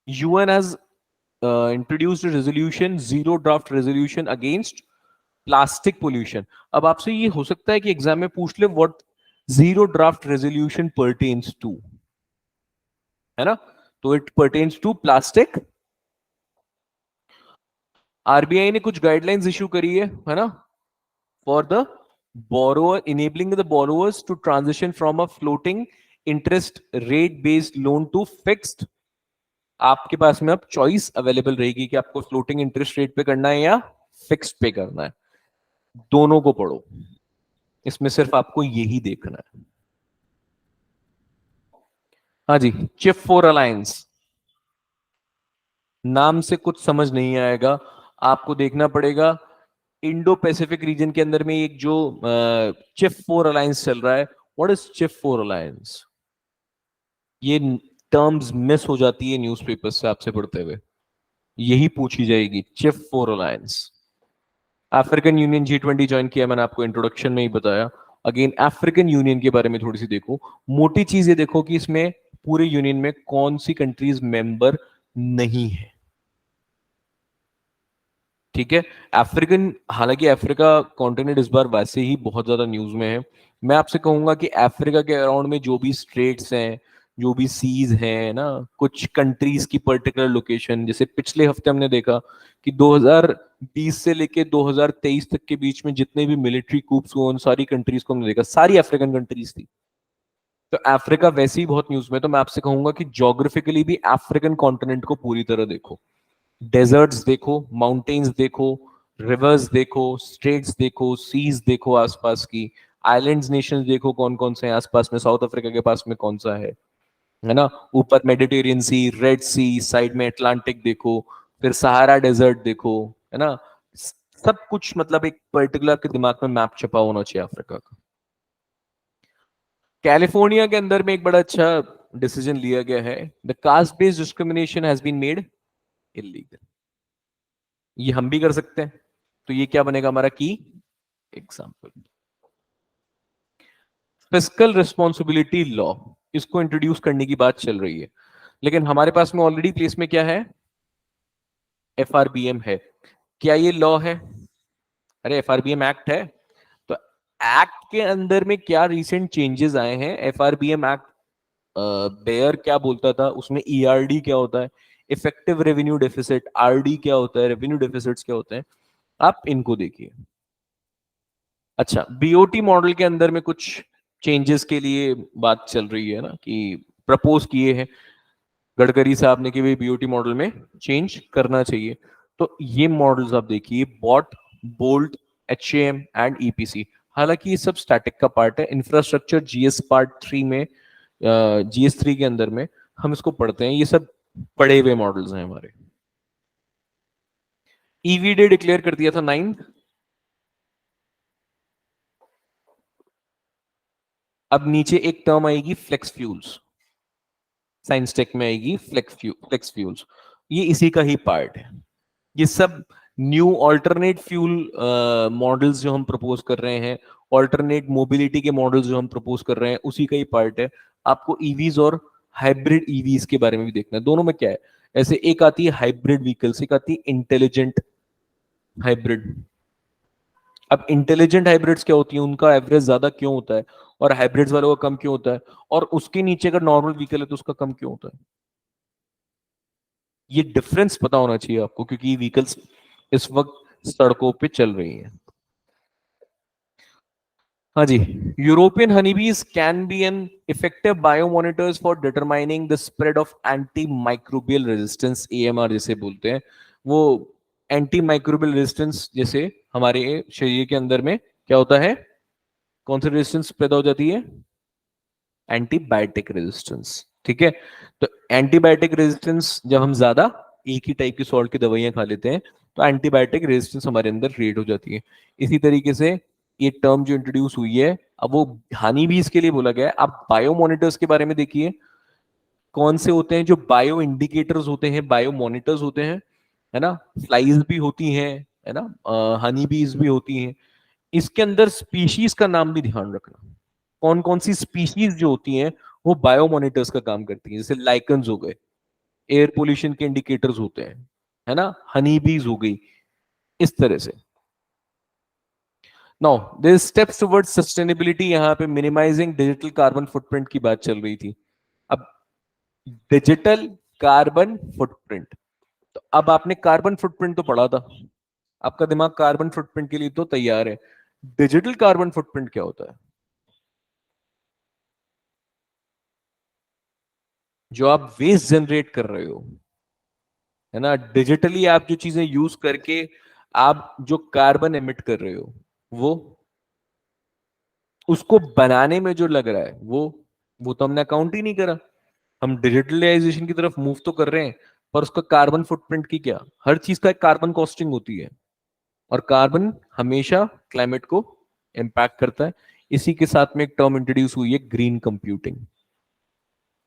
UN has introduced resolution, zero draft resolution against plastic pollution. अब आपसे ये हो सकता है कि एग्जाम में पूछ ले what zero draft resolution pertains to, है ना? तो it pertains to plastic. RBI ने कुछ गाइडलाइंस इशू करी है ना, for the borrower, enabling the borrowers to transition from a floating interest rate based loan to fixed। आपके पास में अब चॉइस अवेलेबल रहेगी कि आपको फ्लोटिंग इंटरेस्ट रेट पे करना है या फिक्स्ड पे करना है। दोनों को पढ़ो, इसमें सिर्फ आपको यही देखना है। हाँ जी, चिप फोर अलायंस, नाम से कुछ समझ नहीं आएगा, आपको देखना पड़ेगा। इंडो पैसिफिक रीजन के अंदर में एक जो चिप फोर अलायंस चल रहा है, what is chip four alliance? ये टर्म्स मिस हो जाती है न्यूज़पेपर से आपसे पढ़ते हुए, यही पूछी जाएगी, chip four alliance. African union G20 join किया, मैंने आपको इंट्रोडक्शन में ही बताया। अगेन अफ्रीकन यूनियन के बारे में थोड़ी सी देखो, मोटी चीज ये देखो कि इसमें पूरे यूनियन में कौन सी कंट्रीज मेंबर नहीं है। ठीक है, अफ्रीकन, हालांकि अफ्रीका कॉन्टिनेंट इस बार वैसे ही बहुत ज्यादा न्यूज में है। मैं आपसे कहूंगा कि अफ्रीका के अराउंड में जो भी स्ट्रेट्स हैं, जो भी सीज हैं ना, कुछ कंट्रीज की पर्टिकुलर लोकेशन, जैसे पिछले हफ्ते हमने देखा कि 2020 से लेके 2023 तक के बीच में जितने भी मिलिट्री कूप्स हुए, उन सारी कंट्रीज को हमने देखा, सारी अफ्रीकन कंट्रीज थी। तो अफ्रीका वैसे ही बहुत न्यूज में, तो मैं आपसे कहूंगा कि ज्योग्राफिकली भी अफ्रीकन कॉन्टिनेंट को पूरी तरह देखो। डेजर्ट्स देखो, माउंटेन्स देखो, रिवर्स देखो, स्ट्रेट्स देखो, सीज देखो आसपास की, आइलैंड्स नेशंस देखो कौन कौन से हैं आसपास में, साउथ अफ्रीका के पास में कौन सा है ना, ऊपर मेडिटेरियन सी, रेड सी, साइड में अटलांटिक देखो, फिर सहारा डेजर्ट देखो, है ना, सब कुछ मतलब एक पर्टिकुलर के दिमाग में मैप छपा होना चाहिए अफ्रीका का। कैलिफोर्निया के अंदर में एक बड़ा अच्छा डिसीजन लिया गया है, the caste based discrimination has been made illegal. ये हम भी कर सकते हैं, तो ये क्या बनेगा हमारा की एग्जाम्पल। फिस्कल रिस्पॉन्सिबिलिटी लॉ, इसको इंट्रोड्यूस करने की बात चल रही है, लेकिन हमारे पास में ऑलरेडी प्लेस में क्या है, FRBM है। क्या ये लॉ है? अरे FRBM एक्ट है। तो एक्ट के अंदर में क्या रिसेंट चेंजेस आए हैं? FRBM एक्ट बेयर क्या बोलता था, उसमें ERD क्या होता है, इफेक्टिव रेवेन्यू डेफिसिट, RD क्या होता है, रेवेन्यू डेफिसिट्स क्या होते हैं, आप इनको देखिए। अच्छा, BOT मॉडल के अंदर में कुछ चेंजेस के लिए बात चल रही है ना, कि प्रपोज किए हैं गडकरी साहब ने कि भाई BOT मॉडल में चेंज करना चाहिए। तो ये मॉडल्स आप देखिए, BOT, BOLT, HAM and EPC। हालांकि ये सब स्टैटिक का पार्ट है, इंफ्रास्ट्रक्चर GS पार्ट 3 में, GS3 के अंदर में हम इसको पढ़ते हैं, ये सब पढ़े हुए मॉडल्स हैं हमारे। EV डे डिक्लेयर कर दिया था 9। अब नीचे एक टर्म आएगी फ्लेक्स फ्यूल्स, साइंस टेक में आएगी फ्लेक्स फ्यूल्स, ये इसी का ही पार्ट है। ये सब न्यू ऑल्टरनेट फ्यूल मॉडल्स जो हम प्रपोज कर रहे हैं, ऑल्टरनेट मोबिलिटी के मॉडल्स जो हम प्रपोज कर रहे हैं, उसी का ही पार्ट है। आपको ईवीज और हाइब्रिड ईवीज के बारे में भी देखना है, दोनों में क्या है। ऐसे एक आती है हाइब्रिड व्हीकल्स, एक आती है इंटेलिजेंट हाइब्रिड। अब इंटेलिजेंट हाइब्रिड्स क्या होती है, उनका एवरेज ज्यादा क्यों होता है और हाइब्रिड्स वालों का कम क्यों होता है, और उसके नीचे अगर नॉर्मल व्हीकल है तो उसका कम क्यों होता है? ये डिफरेंस पता होना चाहिए आपको, क्योंकि व्हीकल्स इस वक्त सड़कों पे चल रही हैं। हाँ जी, European honeybees can be an effective biomonitors for determining the spread of antimicrobial resistance, AMR जिसे बोलते हैं। वो एंटी माइक्रोबियल रेजिस्टेंस, जैसे हमारे शरीर के अंदर में क्या होता है, कौन सी रेजिस्टेंस पैदा हो जाती है? Antibiotic resistance. ठीक है, तो एंटीबायोटिक रेजिस्टेंस जब हम ज्यादा एक ही टाइप की सॉल्ट की दवाइयां खा लेते हैं, तो एंटीबायोटिक रेजिस्टेंस हमारे अंदर क्रिएट हो जाती है। इसी तरीके से ये टर्म जो इंट्रोड्यूस हुई है, अब वो हानि भी इसके लिए बोला गया है। आप बायो मॉनिटर्स के बारे में देखिए, कौन से होते हैं जो बायो इंडिकेटर्स होते हैं, बायो मॉनिटर्स होते हैं, है ना, फ्लाइज भी होती हैं, है ना, हनी बीज भी होती हैं। इसके अंदर स्पीशीज का नाम भी ध्यान रखना, कौन कौन सी स्पीशीज जो होती हैं वो बायोमॉनिटर्स का काम करती हैं। जैसे लाइकन्स हो गए, एयर पोल्यूशन के इंडिकेटर्स होते हैं, है ना, हनी बीज हो गई, इस तरह से। Now there steps towards sustainability, यहां पे मिनिमाइजिंग डिजिटल कार्बन फुटप्रिंट की बात चल रही थी। अब डिजिटल कार्बन फुटप्रिंट, तो अब आपने कार्बन फुटप्रिंट तो पढ़ा था, आपका दिमाग कार्बन फुटप्रिंट के लिए तो तैयार है। डिजिटल कार्बन फुटप्रिंट क्या होता है? जो आप वेस्ट जनरेट कर रहे हो, है ना, डिजिटली आप जो चीजें यूज करके आप जो कार्बन एमिट कर रहे हो वो, उसको बनाने में जो लग रहा है वो तो हमने अकाउंट ही नहीं करा। हम डिजिटलाइजेशन की तरफ मूव तो कर रहे हैं, पर उसका कार्बन फुटप्रिंट की क्या, हर चीज का एक कार्बन कॉस्टिंग होती है, और कार्बन हमेशा क्लाइमेट को इम्पैक्ट करता है। इसी के साथ में एक टर्म इंट्रोड्यूस हुई है, ग्रीन कंप्यूटिंग।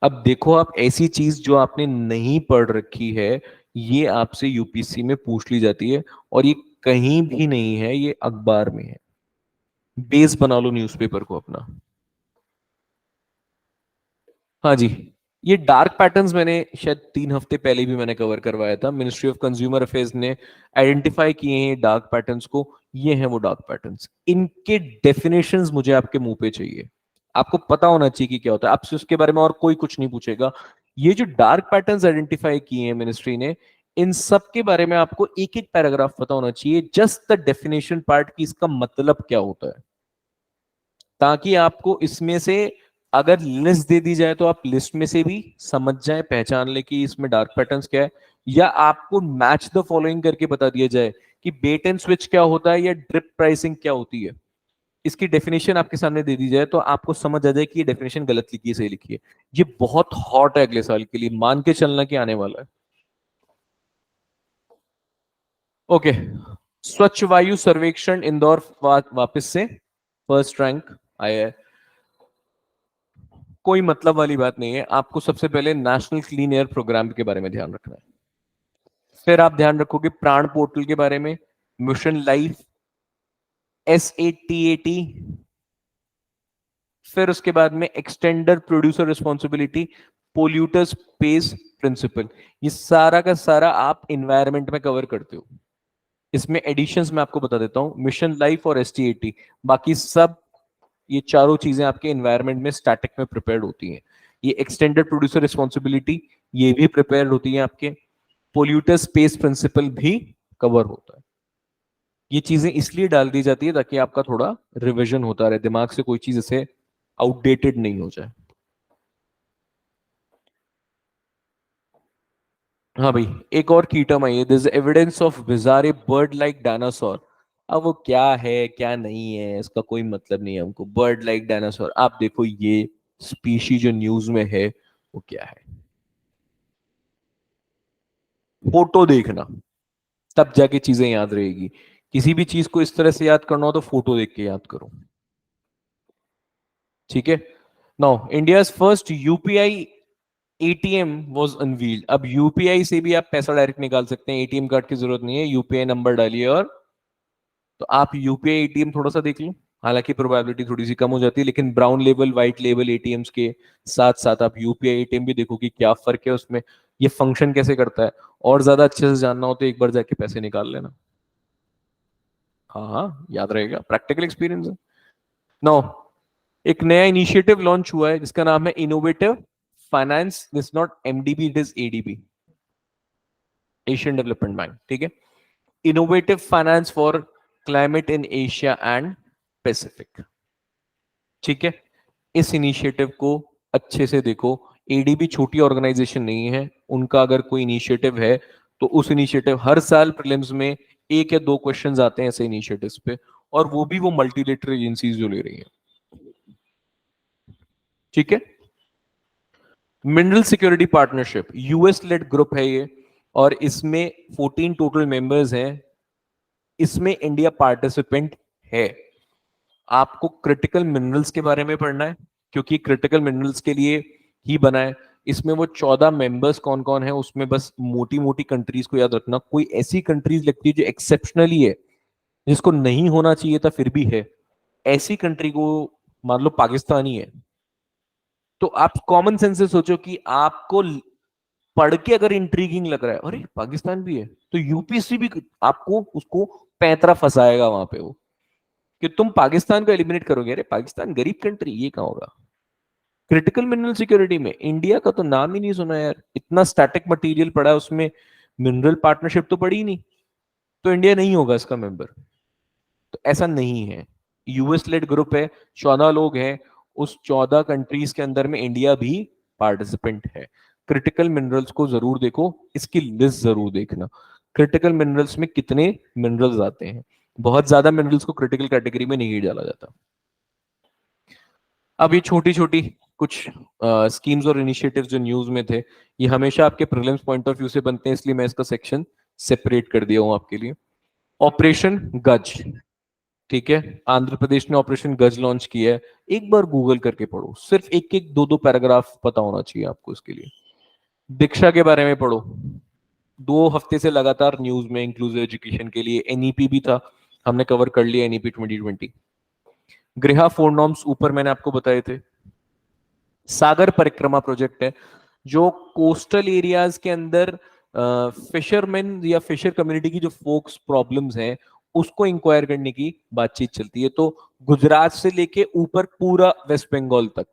अब देखो, आप ऐसी चीज जो आपने नहीं पढ़ रखी है, ये आपसे यूपीएससी में पूछ ली जाती है, और ये कहीं भी नहीं है, ये अखबार में है। बेस बना लो न्यूज़पेपर को अपना। हाँ जी। ये डार्क पैटर्न्स मैंने शायद 3 हफ्ते पहले भी मैंने कवर करवाया था। मिनिस्ट्री ऑफ कंज्यूमर अफेयर्स ने आइडेंटिफाई किए हैं डार्क पैटर्न्स को। ये हैं वो डार्क पैटर्न्स। इनके डेफिनेशंस मुझे आपके मुंह पे चाहिए। आपको पता होना चाहिए कि क्या होता है, आपसे उसके बारे में और कोई कुछ नहीं पूछेगा। ये जो डार्क पैटर्न्स आइडेंटिफाई किए हैं मिनिस्ट्री ने, इन सब के बारे में आपको एक एक पैराग्राफ पता होना चाहिए, जस्ट द डेफिनेशन पार्ट की इसका मतलब क्या होता है, ताकि आपको इसमें से अगर लिस्ट दे दी जाए तो आप लिस्ट में से भी समझ जाए, पहचान ले कि इसमें डार्क पैटर्न्स क्या है, या आपको मैच द फॉलोइंग करके बता दिया जाए कि बेट एंड स्विच क्या होता है या ड्रिप प्राइसिंग क्या होती है। इसकी डेफिनेशन आपके सामने दे दी जाए तो आपको समझ आ जाए कि ये डेफिनेशन गलत लिखी है, सही लिखी है। ये बहुत हॉट है अगले साल के लिए, मान के चलना कि आने वाला है। ओके। स्वच्छ वायु सर्वेक्षण इंदौर वापस से फर्स्ट रैंक आया है। कोई मतलब वाली बात नहीं है, आपको सबसे पहले नेशनल क्लीन एयर प्रोग्राम के बारे में ध्यान रखना है। फिर आप ध्यान रखोगे प्राण पोर्टल के बारे में, मिशन लाइफ, SATAT। फिर उसके बाद में extended producer responsibility, polluters pays principle. ये सारा का सारा आप इन्वायरमेंट में कवर करते हो। इसमें एडिशंस मैं आपको बता देता हूं, मिशन लाइफ और STAT, बाकी सब ये चारों चीजें आपके एनवायरनमेंट में स्टैटिक में प्रिपेयर होती हैं। ये एक्सटेंडेड प्रोड्यूसर रिस्पॉन्सिबिलिटी ये भी प्रिपेयर होती है आपके, पोल्यूटर स्पेस प्रिंसिपल भी कवर होता है। ये चीजें इसलिए डाल दी जाती है ताकि आपका थोड़ा रिवीजन होता रहे, दिमाग से कोई चीज ऐसे आउटडेटेड नहीं हो जाए। हाँ भाई, एक और की टर्म आई है, this evidence of बिजारे bird like dinosaur. अब वो क्या है क्या नहीं है इसका कोई मतलब नहीं है हमको। बर्ड लाइक डायनासोर, आप देखो ये स्पीशी जो न्यूज में है वो क्या है, फोटो देखना, तब जाके चीजें याद रहेगी। किसी भी चीज को इस तरह से याद करना हो तो फोटो देख के याद करो, ठीक है। Now India first UPI ATM was unveiled. अब यूपीआई से भी आप पैसा डायरेक्ट निकाल सकते हैं, एटीएम कार्ड की जरूरत नहीं है, यूपीआई नंबर डालिए और तो आप यूपीआई एटीएम थोड़ा सा देख लो। हालांकि प्रोबेबिलिटी थोड़ी सी कम हो जाती है, लेकिन brown label white label ATMs के साथ साथ आप यूपीआई एटीएम भी देखो कि क्या फर्क है उसमें, ये फंक्शन कैसे करता है। और ज्यादा अच्छे से जानना हो तो एक बार जाके पैसे निकाल लेना। हाँ हाँ, याद रहेगा, प्रैक्टिकल एक्सपीरियंस है। नो, एक नया इनिशिएटिव लॉन्च हुआ है जिसका नाम है innovative finance. This not MDB, it is ADB, Asian development bank, ठीक है। Innovative finance for climate in Asia and Pacific, ठीक है। इस इनिशिएटिव को अच्छे से देखो। ADB छोटी ऑर्गेनाइजेशन नहीं है, उनका अगर कोई इनिशिएटिव है तो उस इनिशिएटिव, हर साल प्रीलिम्स में 1 या 2 क्वेश्चंस आते हैं ऐसे इनिशिएटिव्स पे, और वो भी वो मल्टीलेटरल एजेंसीज जो ले रही हैं, ठीक है। Mineral security partnership US led group है ये, और इसमें 14 टोटल मेंबर्स हैं। इसमें इंडिया पार्टिसिपेंट है। आपको क्रिटिकल मिनरल्स के बारे में पढ़ना है, क्योंकि क्रिटिकल मिनरल्स के लिए ही बना है। इसमें वो 14 मेंबर्स कौन कौन है, उसमें बस मोटी मोटी कंट्रीज को याद रखना। कोई ऐसी कंट्रीज लगती है जो एक्सेप्शनली है, जिसको नहीं होना चाहिए था फिर भी है, ऐसी कंट्री को मान लो पाकिस्तान ही है, तो आप कॉमन सेंस से सोचो कि आपको पढ़ के अगर इंट्रीगिंग लग रहा है अरे पाकिस्तान भी है, तो यूपीएससी भी आपको उसको पैंतरा फंसाएगा वहां पे वो, कि तुम पाकिस्तान को एलिमिनेट करोगे। अरे पाकिस्तान गरीब कंट्री, ये कहां होगा। क्रिटिकल मिनरल सिक्योरिटी में इंडिया का तो नाम ही नहीं सुना यार, इतना स्टैटिक मटेरियल पड़ा है उसमें, मिनरल पार्टनरशिप तो पड़ी ही नहीं, तो इंडिया नहीं होगा इसका मेंबर। तो ऐसा नहीं है, US लेड ग्रुप है, 14 लोग हैं, उस 14 कंट्रीज के अंदर में इंडिया भी पार्टिसिपेंट है। क्रिटिकल मिनरल्स को जरूर देखो, इसकी लिस्ट जरूर देखना। क्रिटिकल मिनरल्स में कितने मिनरल्स आते हैं। बहुत ज्यादा मिनरल्स को क्रिटिकल कैटेगरी में नहीं डाला जाता। अब ये छोटी छोटी कुछ स्कीम्स और इनिशिएटिव्स जो न्यूज में थे, ये हमेशा आपके प्रीलिम्स पॉइंट ऑफ व्यू से बनते हैं, इसलिए मैं इसका सेक्शन सेपरेट कर दिया हूं आपके लिए। ऑपरेशन गज, ठीक है, आंध्र प्रदेश ने ऑपरेशन गज लॉन्च किया है। एक बार गूगल करके पढ़ो, सिर्फ एक एक दो दो पैराग्राफ पता होना चाहिए आपको इसके लिए। दीक्षा के बारे में पढ़ो, 2 हफ्ते से लगातार न्यूज में इंक्लूसिव एजुकेशन के लिए। एनईपी भी था, हमने कवर कर लिया एनईपी 2020। गृहा 4 नॉर्म्स ऊपर मैंने आपको बताए थे। सागर परिक्रमा प्रोजेक्ट है, जो कोस्टल एरियाज के अंदर फिशरमैन या फिशर कम्युनिटी की जो फोक्स प्रॉब्लम्स हैं उसको इंक्वायर करने की बातचीत चलती है। तो गुजरात से लेके ऊपर पूरा वेस्ट बंगाल तक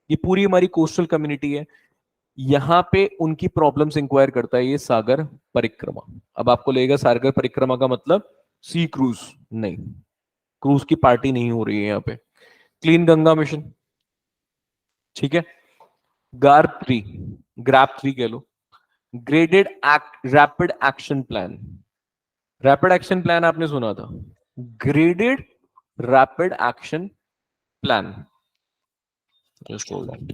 ये पूरी हमारी कोस्टल कम्युनिटी है, यहाँ पे उनकी प्रॉब्लम्स इंक्वायर करता है ये सागर परिक्रमा। अब आपको लगेगा सागर परिक्रमा का मतलब सी क्रूज, नहीं, क्रूज की पार्टी नहीं हो रही है यहाँ पे। क्लीन गंगा मिशन, ठीक है। गार 3, ग्रैप 3 कह लो, graded rapid action plan. Rapid action plan आपने सुना था, graded rapid action plan. Just hold on.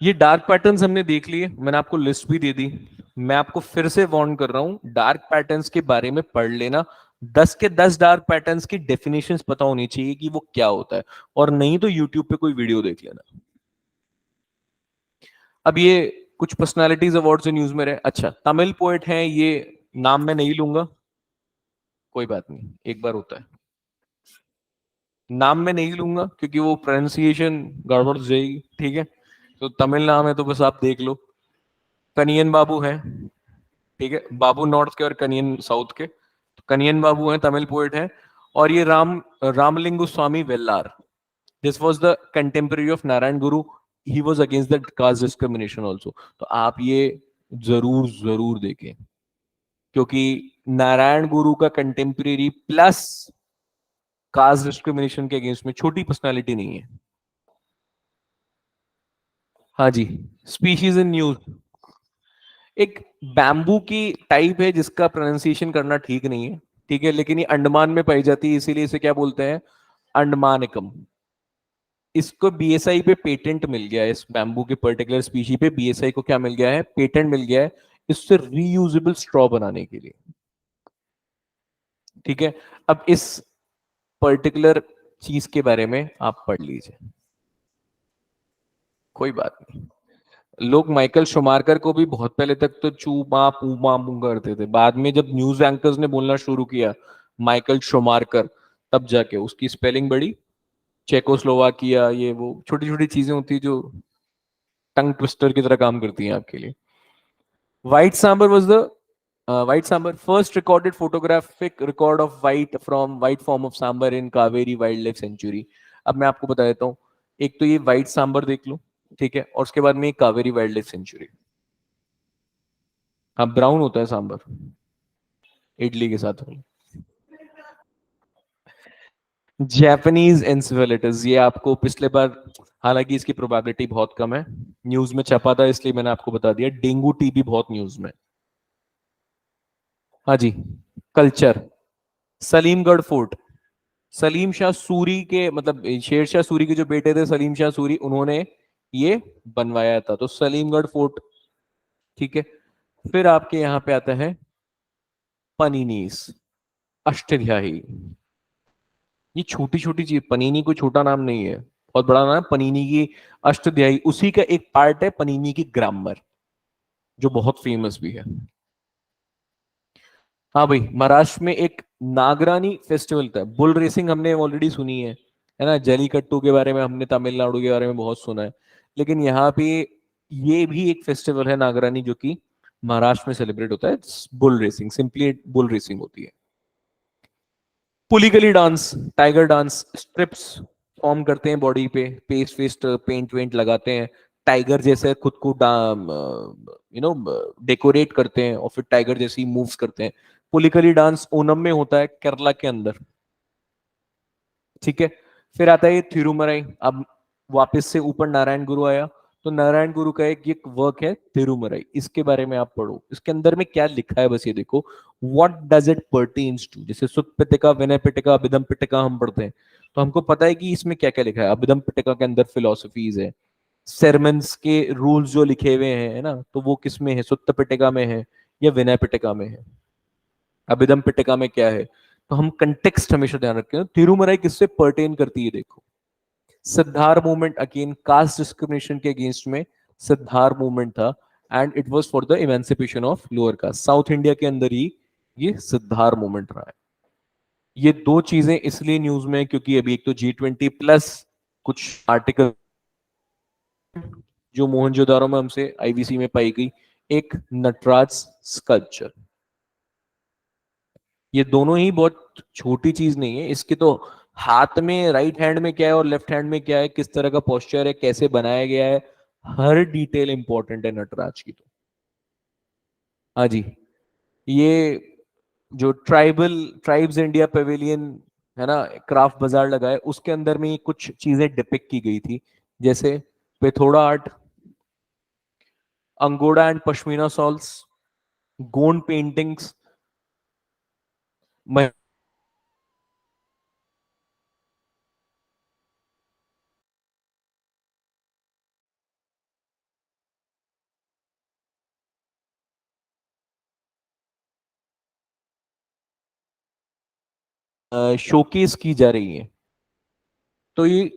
ये डार्क पैटर्न्स हमने देख लिए, मैंने आपको लिस्ट भी दे दी। मैं आपको फिर से वार्न कर रहा हूं, डार्क पैटर्न्स के बारे में पढ़ लेना। 10 के 10 डार्क पैटर्न्स की डेफिनेशंस पता होनी चाहिए कि वो क्या होता है, और नहीं तो यूट्यूब पे कोई वीडियो देख लेना। अब ये कुछ पर्सनालिटीज अवार्ड्स न्यूज में रहे। अच्छा, तमिल पोएट हैं ये, नाम मैं नहीं लूंगा, कोई बात नहीं, एक बार होता है। नाम मैं नहीं लूंगा क्योंकि वो प्रोनाउंसिएशन गड़बड़ हो जाएगी, ठीक है। तो तमिल नाम है तो बस आप देख लो। कनियन बाबू है, ठीक है, बाबू नॉर्थ के और कनियन साउथ के। तो कनियन बाबू हैं, तमिल पोएट हैं। और ये Ramalinga Swami Vallalar, this was the contemporary of Narayana Guru, he was against the caste discrimination also. तो आप ये जरूर जरूर देखें, क्योंकि नारायण गुरु का कंटेम्पररी प्लस कास्ट डिस्क्रिमिनेशन के अगेंस्ट में, छोटी पर्सनालिटी नहीं है। हाँ जी, स्पीशीज इन न्यूज, एक बैम्बू की टाइप है जिसका प्रोनाउंसिएशन करना ठीक नहीं है, ठीक है, लेकिन ये अंडमान में पाई जाती है, इसीलिए इसे क्या बोलते हैं, अंडमानिकम। इसको बीएसआई पे पेटेंट मिल गया है, इस बैम्बू के पर्टिकुलर स्पीशी पे बीएसआई को क्या मिल गया है, पेटेंट मिल गया है, इससे रीयूजेबल स्ट्रॉ बनाने के लिए, ठीक है। अब इस पर्टिकुलर चीज के बारे में आप पढ़ लीजिए, कोई बात नहीं। लोग माइकल शुमारकर को भी बहुत पहले तक तो चूमा पूमा मुंह करते थे, बाद में जब न्यूज एंकर्स ने बोलना शुरू किया माइकल शुमारकर, तब जाके उसकी स्पेलिंग बड़ी, चेकोस्लोवाकिया, ये वो छोटी छोटी चीजें होती है जो टंग ट्विस्टर की तरह काम करती हैं आपके लिए। White sambar was the white sambar first recorded photographic record of white form of sambar in Cauvery wildlife sanctuary. अब मैं आपको बता देता हूँ, एक तो ये व्हाइट सांबर देख लो, ठीक है, और उसके बाद में कावेरी वाइल्ड लाइफ सेंचुरी। हाँ, ब्राउन होता है सांबर इडली के साथ। जैपनीज एन्सेफेलाइटिस, ये आपको पिछले बार, हालांकि इसकी प्रोबेबिलिटी बहुत कम है, न्यूज में छपा था इसलिए मैंने आपको बता दिया। डेंगू टीबी बहुत न्यूज में। हाँ जी, कल्चर, सलीमगढ़ फोर्ट, सलीम शाह सूरी के, मतलब शेर शाह सूरी के जो बेटे थे सलीम शाह सूरी, उन्होंने ये बनवाया था, तो सलीमगढ़ फोर्ट, ठीक है। फिर आपके यहाँ पे आता है पनीनीस, अष्टध्यायी। ये छोटी छोटी चीज, पनीनी कोई छोटा नाम नहीं है, बहुत बड़ा नाम है पनीनी की अष्टध्यायी, उसी का एक पार्ट है पनीनी की ग्रामर, जो बहुत फेमस भी है। हाँ भाई, महाराष्ट्र में एक नागरानी फेस्टिवल था, बुल रेसिंग हमने ऑलरेडी सुनी है ना, जलीकट्टू के बारे में हमने तमिलनाडु के बारे में बहुत सुना है, लेकिन यहाँ पे ये भी एक फेस्टिवल है नागरानी, जो कि महाराष्ट्र में सेलिब्रेट होता है। Bull racing, simply bull racing होती है। Pulikali dance, tiger dance, stripes, perform करते हैं बॉडी पे, पेस्ट वेस्ट पेंट वेंट लगाते हैं, टाइगर जैसे खुद को डेकोरेट करते हैं और फिर टाइगर जैसी मूव्स करते हैं। पुलिकली डांस ओनम में होता है केरला के अंदर, ठीक है। फिर आता है थिरुमराई। अब वापस से ऊपर नारायण गुरु आया, तो नारायण गुरु का एक वर्क है थिरुमराई, इसके बारे में आप पढ़ो, इसके अंदर में क्या लिखा है बस ये देखो, what does it pertains to. जैसे सुत पिटका, विनय पिटका, अभिधम पिटका हम पढ़ते हैं, तो हमको पता है कि इसमें क्या क्या लिखा है। अभिधम पिटका के अंदर फिलोसफीज है, सेरमन्स के रूल्स जो लिखे हुए हैं, है ना, तो वो किस में है, सुत्त पिटका में है या विनय पिटका में है, अभिधम पिटका में क्या है। तो हम कंटेक्स्ट हमेशा ध्यान रखें। तिरुमराई किससे पर्टेन करती है देखो, Sidhar movement again caste discrimination के अगेंस्ट में सिद्धार मूवमेंट था, and it was for the emancipation of lower caste. South India के अंदर ही ये सिद्धार मूवमेंट रहा है। ये दो चीजें इसलिए न्यूज में क्योंकि अभी एक तो G20 प्लस कुछ आर्टिकल जो मोहनजोदारो में हमसे आईवीसी में पाई गई, एक नटराज स्कल्पचर, ये दोनों ही बहुत छोटी चीज नहीं है। इसके तो हाथ में राइट हैंड में क्या है और लेफ्ट हैंड में क्या है, किस तरह का पोस्चर है, कैसे बनाया गया है, हर डिटेल इंपॉर्टेंट है नटराज की। तो हाँ जी, ये जो ट्राइब्स इंडिया पेविलियन है ना, क्राफ्ट बाजार लगा है, उसके अंदर में कुछ चीजें डिपिक्ट की गई थी, जैसे Pithora art, Angora and Pashmina shawls, Gond paintings, showcase की जा रही है। तो ये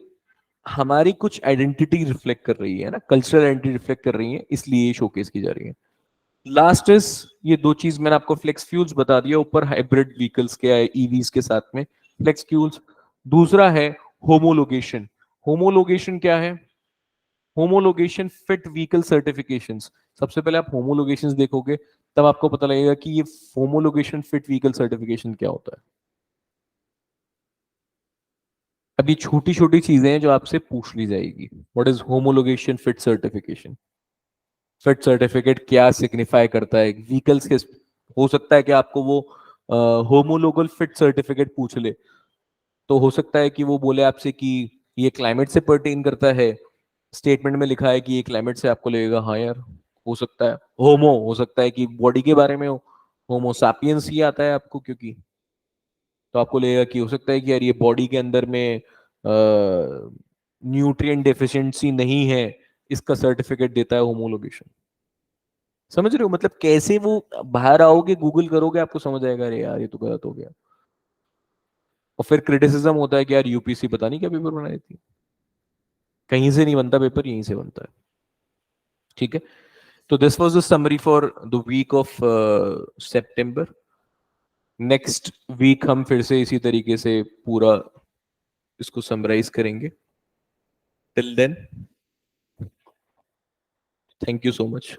हमारी कुछ आइडेंटिटी रिफ्लेक्ट कर रही है ना, कल्चरल आइडेंटिटी रिफ्लेक्ट कर रही है, इसलिए ये शोकेस की जा रही है। लास्ट इज, ये दो चीज मैंने आपको फ्लेक्स फ्यूल्स बता दिया, ऊपर हाइब्रिड व्हीकल्स के ईवीज के साथ में फ्लेक्स फ्यूल्स। दूसरा है होमोलोगेशन। होमोलोगेशन क्या है, होमोलोगेशन फिट व्हीकल सर्टिफिकेशंस। सबसे पहले आप होमोलोगेशंस देखोगे तब आपको पता लगेगा कि ये होमोलोगेशन फिट व्हीकल सर्टिफिकेशन क्या होता है। अभी छोटी छोटी चीजें हैं जो आपसे पूछ ली जाएगी। What is homologation fit certification, fit certificate क्या सिग्निफाई करता है, व्हीकल्स के, हो सकता है कि आपको वो होमोलोगल फिट सर्टिफिकेट पूछ ले, तो हो सकता है कि वो बोले आपसे कि ये क्लाइमेट से पर्टेन करता है, स्टेटमेंट में लिखा है कि ये क्लाइमेट से, आपको लगेगा हाँ यार हो सकता है। होमो हो सकता है कि बॉडी के बारे में हो, होमो सापियंस ही आता है आपको क्योंकि, तो आपको लगेगा कि हो सकता है कि यार ये बॉडी के अंदर में न्यूट्रिएंट डेफिशिएंसी नहीं है, इसका सर्टिफिकेट देता है होमोलोगेशन। समझ रहे हो, मतलब कैसे वो बाहर आओगे, गूगल करोगे, आपको समझ आएगा अरे यार ये तो गलत हो गया। और फिर क्रिटिसिज्म होता है कि यार यूपीसी पता नहीं क्या पेपर बनाई थी। कहीं से नहीं बनता पेपर, यहीं से बनता है, ठीक है। तो this was the summary for the week of September. Next week हम फिर से इसी तरीके से पूरा इसको समराइज करेंगे। Till then, thank you so much.